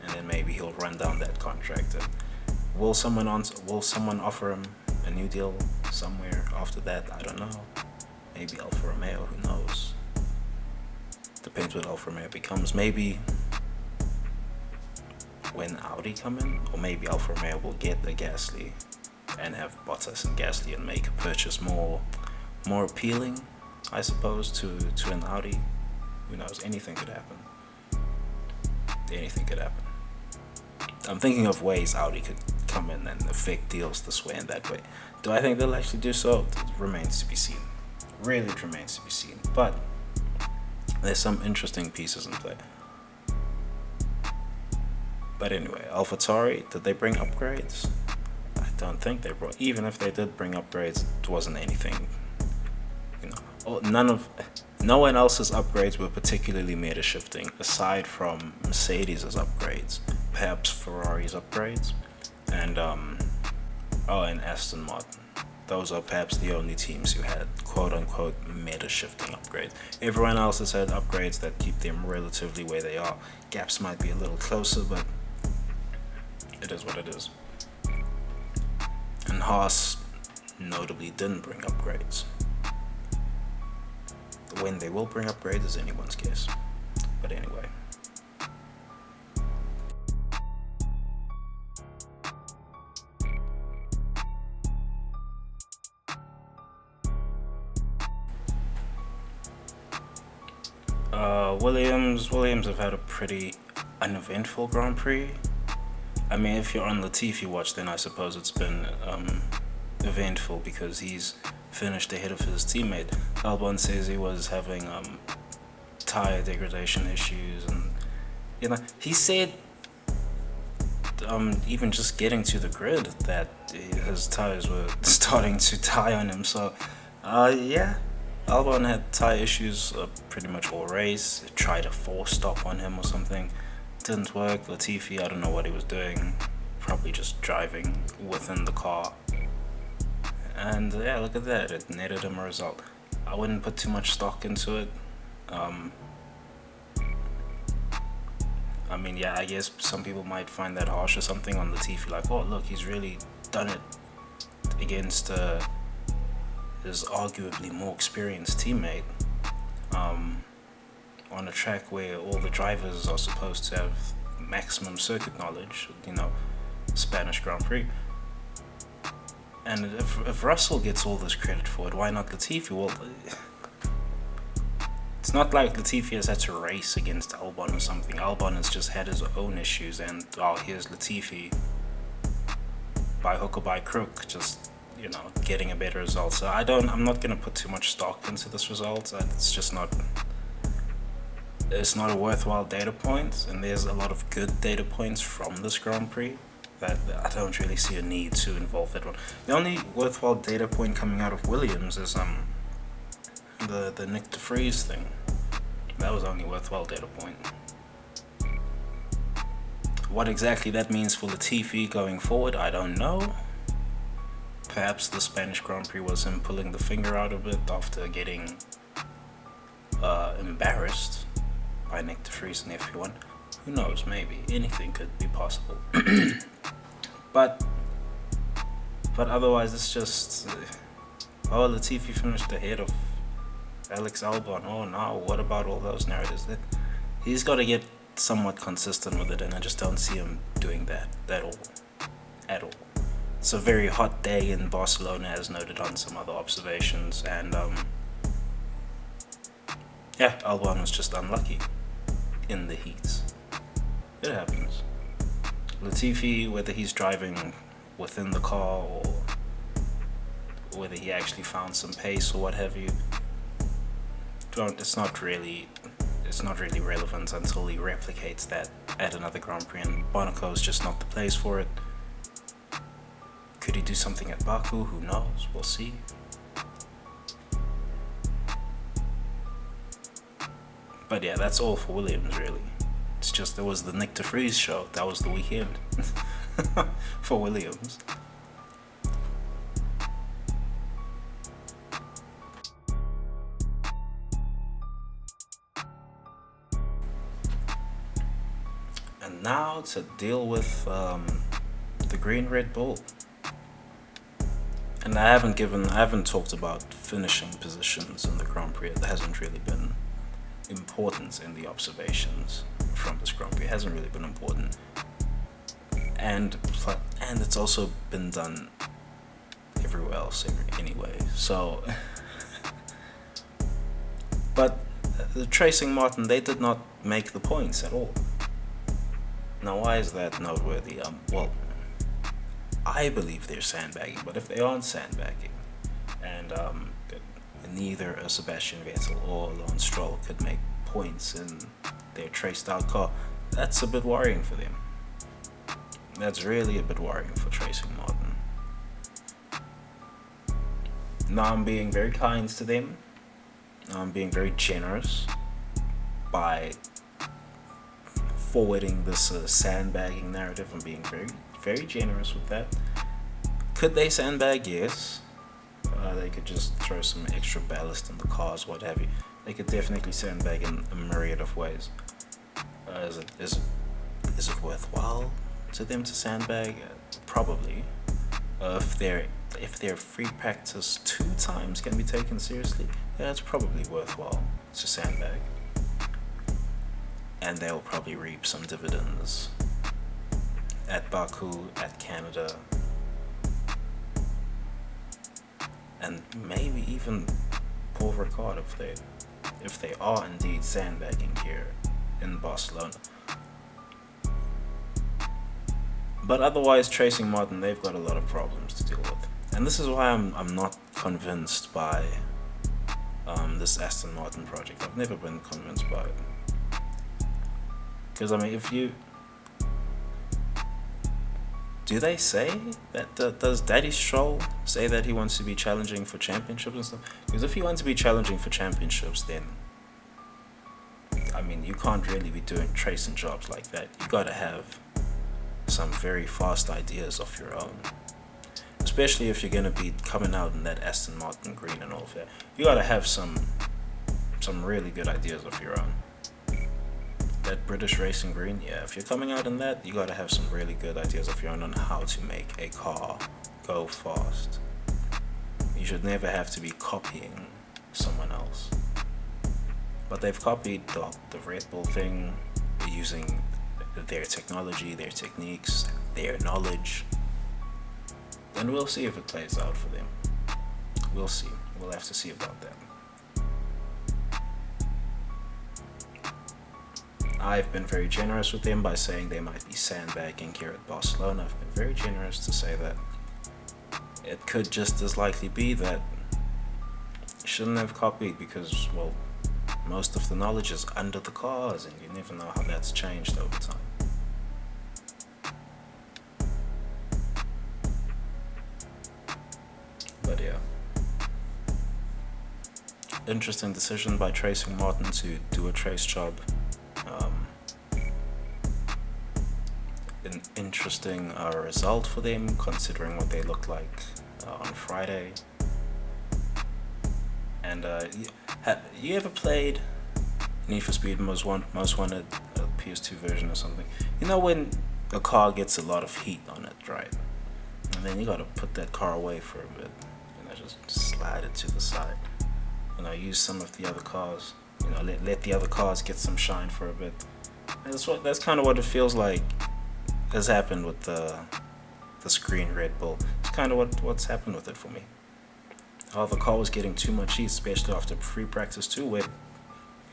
and then maybe he'll run down that contract. And will someone offer him a new deal somewhere after that? I don't know. Maybe Alfa Romeo, who knows? Depends what Alfa Romeo becomes. Maybe when Audi come in, or maybe Alfa Romeo will get the Gasly and have Bottas and Gasly and make a purchase more appealing, I suppose, to an Audi. Who knows? Anything could happen. I'm thinking of ways Audi could come in and affect deals this way and that way. Do I think they'll actually do so? It remains to be seen. Really remains to be seen. But there's some interesting pieces in play. But anyway, Alphatauri, did they bring upgrades? I don't think they brought. Even if they did bring upgrades, it wasn't anything. No one else's upgrades were particularly meta shifting, aside from Mercedes' upgrades, perhaps Ferrari's upgrades, and Aston Martin. Those are perhaps the only teams who had quote-unquote meta-shifting upgrades. Everyone else has had upgrades that keep them relatively where they are. Gaps might be a little closer, but it is what it is. And Haas notably didn't bring upgrades. When they will bring upgrades is anyone's guess. But anyway. Williams have had a pretty uneventful Grand Prix. I mean, if you're on Latifi watch, then I suppose it's been eventful because he's finished ahead of his teammate. Albon says he was having tire degradation issues, and he said even just getting to the grid that his tires were starting to die on him. So, yeah, Albon had tire issues pretty much all race. Tried a 4-stop on him or something, didn't work. Latifi, I don't know what he was doing, probably just driving within the car. And yeah, look at that, it netted him a result. I wouldn't put too much stock into it. I mean, yeah, I guess some people might find that harsh or something on Latifi, like, oh, look, he's really done it against his arguably more experienced teammate on a track where all the drivers are supposed to have maximum circuit knowledge, Spanish Grand Prix. And if Russell gets all this credit for it, why not Latifi? Well, it's not like Latifi has had to race against Albon or something. Albon has just had his own issues, and here's Latifi by hook or by crook, just getting a better result. So I'm not gonna put too much stock into this result. It's just not. It's not a worthwhile data point, and there's a lot of good data points from this Grand Prix that I don't really see a need to involve that one. The only worthwhile data point coming out of Williams is the Nick de Vries thing. That was the only worthwhile data point. What exactly that means for Latifi going forward, I don't know. Perhaps the Spanish Grand Prix was him pulling the finger out of it after getting embarrassed by Nick de Vries in F1. Who knows, maybe. Anything could be possible. But otherwise, it's just... Latifi finished ahead of Alex Albon. Oh no, what about all those narratives? He's got to get somewhat consistent with it, and I just don't see him doing that at all. It's a very hot day in Barcelona, as noted on some other observations, and yeah, Albon was just unlucky in the heats. It happens. Latifi, whether he's driving within the car or whether he actually found some pace or what have you, it's not really relevant until he replicates that at another Grand Prix, and Monaco is just not the place for it. Could he do something at Baku? Who knows? We'll see. But yeah, that's all for Williams, really. It's just there was the Nick de Vries show. That was the weekend for Williams. And now to deal with the green Red Bull. And I haven't talked about finishing positions in the Grand Prix. It hasn't really been important in the observations from this Grand Prix. It hasn't really been important, and it's also been done everywhere else anyway. So, but the Tracing Martin, they did not make the points at all. Now, why is that noteworthy? Well, I believe they're sandbagging, but if they aren't sandbagging, and neither a Sebastian Vettel or Lance Stroll could make points in their traced out car, that's a bit worrying for them. That's really a bit worrying for Tracing Martin. Now I'm being very kind to them. I'm being very generous by forwarding this sandbagging narrative. I'm being very, very generous with that. Could they sandbag? Yes. They could just throw some extra ballast in the cars, what have you. They could definitely sandbag in a myriad of ways. Is it worthwhile to them to sandbag? Probably. If their free practice 2 times can be taken seriously, yeah, it's probably worthwhile to sandbag. And they'll probably reap some dividends at Baku, at Canada, and maybe even Paul Ricard if they are indeed sandbagging here in Barcelona. But otherwise, Tracing Martin, they've got a lot of problems to deal with, and this is why I'm not convinced by this Aston Martin project. I've never been convinced by it, because I mean, Do they say that? Does Daddy Stroll say that he wants to be challenging for championships and stuff? Because if he wants to be challenging for championships, then I mean, you can't really be doing tracing jobs like that. You gotta have some very fast ideas of your own. Especially if you're gonna be coming out in that Aston Martin green and all of that. You gotta have some really good ideas of your own. That British racing green, yeah, if you're coming out in that, you gotta have some really good ideas of your own on how to make a car go fast. You should never have to be copying someone else. But they've copied the Red Bull thing using their technology, their techniques, their knowledge. And we'll see if it plays out for them. We'll see. We'll have to see about that. I've been very generous with them by saying they might be sandbagging here at Barcelona. I've been very generous to say that it could just as likely be that you shouldn't have copied because, well, most of the knowledge is under the cars and you never know how that's changed over time. But yeah. Interesting decision by Tracing Martin to do a trace job. An interesting result for them considering what they looked like on Friday. And you ever played Need for Speed Most Wanted, PS2 version or something? You know when a car gets a lot of heat on it, right? And then you gotta put that car away for a bit. Just slide it to the side. Use some of the other cars. Let the other cars get some shine for a bit. And that's kind of what it feels like has happened with the screen Red Bull. It's kind of what's happened with it for me. How the car was getting too much heat, especially after free practice too, where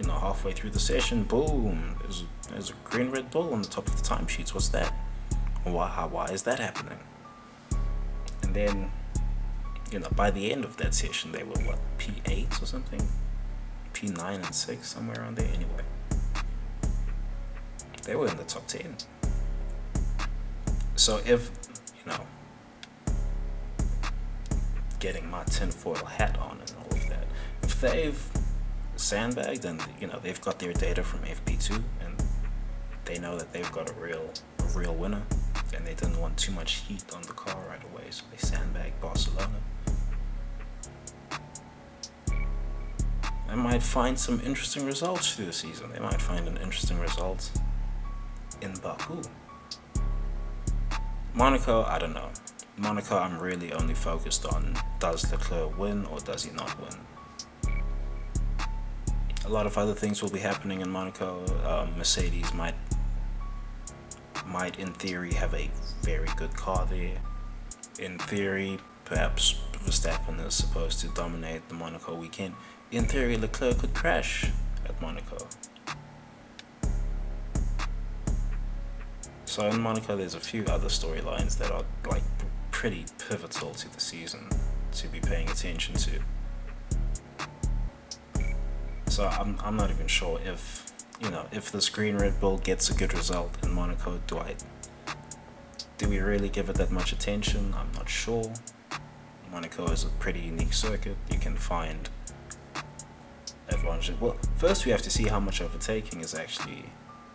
halfway through the session, boom, there's a green Red Bull on the top of the timesheets. What's that? Why is that happening? And then by the end of that session, they were P8 or something, P9 and 6, somewhere around there. Anyway, they were in the top 10. So if getting my tinfoil hat on and all of that, if they've sandbagged and they've got their data from FP2 and they know that they've got a real winner, and they didn't want too much heat on the car right away, so they sandbagged Barcelona. They might find some interesting results through the season. They might find an interesting result in Baku. Monaco, I don't know. Monaco, I'm really only focused on, does Leclerc win or does he not win? A lot of other things will be happening in Monaco. Mercedes might in theory have a very good car there. In theory, perhaps Verstappen is supposed to dominate the Monaco weekend. In theory, Leclerc could crash at Monaco. So in Monaco, there's a few other storylines that are pretty pivotal to the season to be paying attention to. So I'm not even sure if this green Red Bull gets a good result in Monaco, do we really give it that much attention? I'm not sure. Monaco is a pretty unique circuit. You can find advantages. Well, first we have to see how much overtaking is actually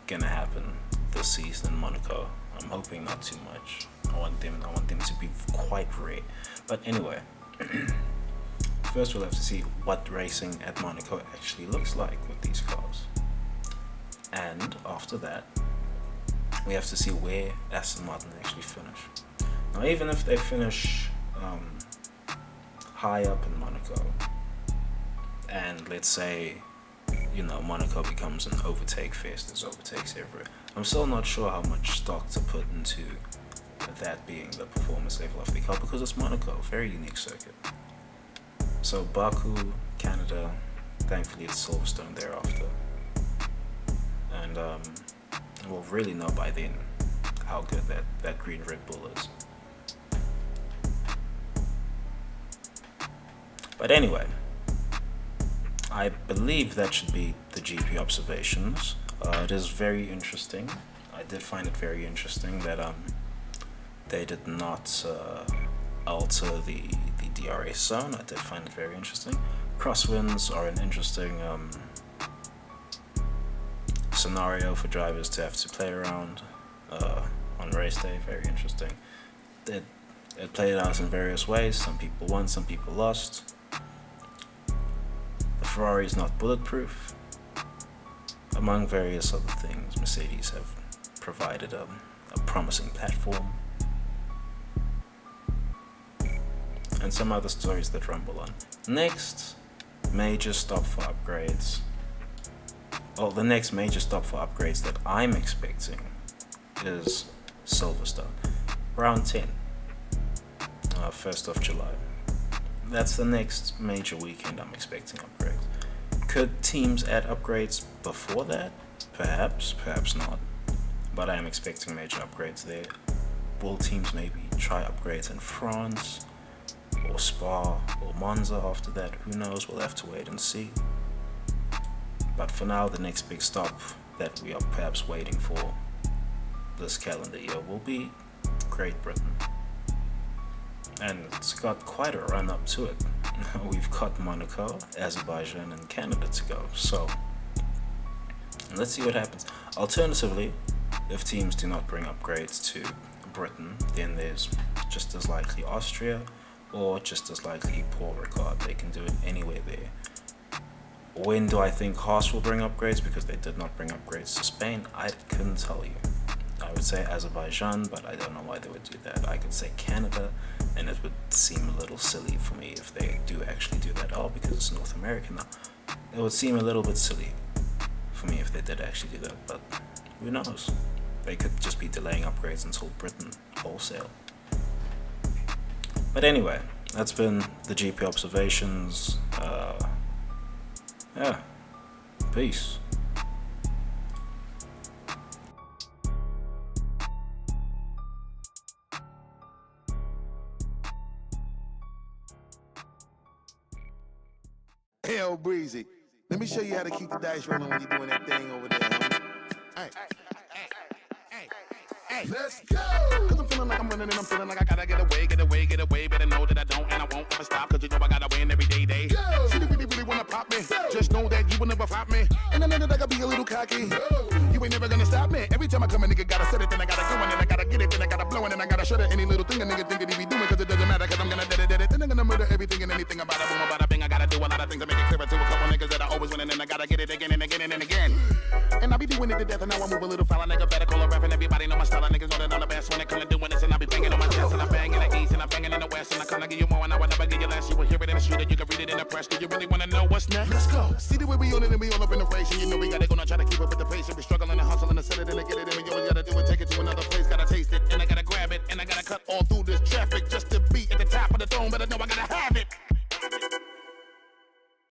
gonna happen this season in Monaco. I'm hoping not too much. I want them to be quite rare. But anyway, first we'll have to see what racing at Monaco actually looks like with these cars. And after that, we have to see where Aston Martin actually finish. Now, even if they finish high up in Monaco, and let's say, Monaco becomes an overtake fest, there's overtakes everywhere, I'm still not sure how much stock to put into that being the performance level of the car, because it's Monaco, very unique circuit. So Baku, Canada, thankfully it's Silverstone thereafter. And we'll really know by then how good that green Red Bull is. But anyway, I believe that should be the GP observations. It is very interesting. I did find it very interesting that they did not alter the DRS zone. I did find it very interesting. Crosswinds are an interesting scenario for drivers to have to play around on race day. Very interesting. It played out in various ways. Some people won, some people lost. The Ferrari is not bulletproof. Among various other things, Mercedes have provided a promising platform. And some other stories that rumble on. Next major stop for upgrades. Well, the next major stop for upgrades that I'm expecting is Silverstone. Round 10. 1st of July. That's the next major weekend I'm expecting upgrades. Could teams add upgrades before that? Perhaps, perhaps not. But I am expecting major upgrades there. Will teams maybe try upgrades in France, or Spa, or Monza after that? Who knows? We'll have to wait and see. But for now, the next big stop that we are perhaps waiting for this calendar year will be Great Britain. And it's got quite a run up to it. We've got Monaco, Azerbaijan, and Canada to go. So let's see what happens. Alternatively, if teams do not bring upgrades to Britain, then there's just as likely Austria or just as likely Paul Ricard. They can do it anywhere there. When do I think Haas will bring upgrades? Because they did not bring upgrades to Spain. I couldn't tell you. I would say Azerbaijan, but I don't know why they would do that. I could say Canada, and it would seem a little silly for me if they do actually do that. Oh, because it's North America now. It would seem a little bit silly for me if they did actually do that, but who knows? They could just be delaying upgrades until Britain wholesale. But anyway, that's been the GP observations. Yeah, peace. Hell breezy. Let me show you how to keep the dice rolling when you're doing that thing over there. Hey. Let's go! Cause I'm feeling like I'm running and I'm feeling like I gotta get away. Better know that I don't and I won't ever stop. Cause you know I gotta win every day. Go! See, you really wanna pop me. Go! Just know that you will never flop me. And I know that I gotta be a little cocky. Go! You ain't never gonna stop me. Every time I come a nigga gotta set it, then I gotta go and then I gotta get it, then I gotta blow and then I gotta shut it. Any little thing a nigga think that he be doing, cause it doesn't matter, cause I'm gonna dead it. Then I'm gonna murder everything and anything about it. Boom, about a bing. I gotta do a lot of things to make it clearer to a couple niggas that I always win and then I gotta get it again and again and again. And I be doing it to death and now I move a little foul. Nigga better call a rap and everybody know my style. Niggas know that I'm the best when it comes to doing this and I be banging on my chest and I bang in the east and I banging in the west and I come to give you more and I will never give you less. You will hear it in the street and you can read it in the press. Do you really wanna know what's next? Let's go. See the way we on it and we all up in the race and you know we gotta go and try to keep up with the pace and we struggling and hustling and set it and to get it and we always gotta do it, take it to another place, gotta taste it and I gotta grab it and I gotta cut all through this traffic just to be at the top of the dome, but I know I gotta have it.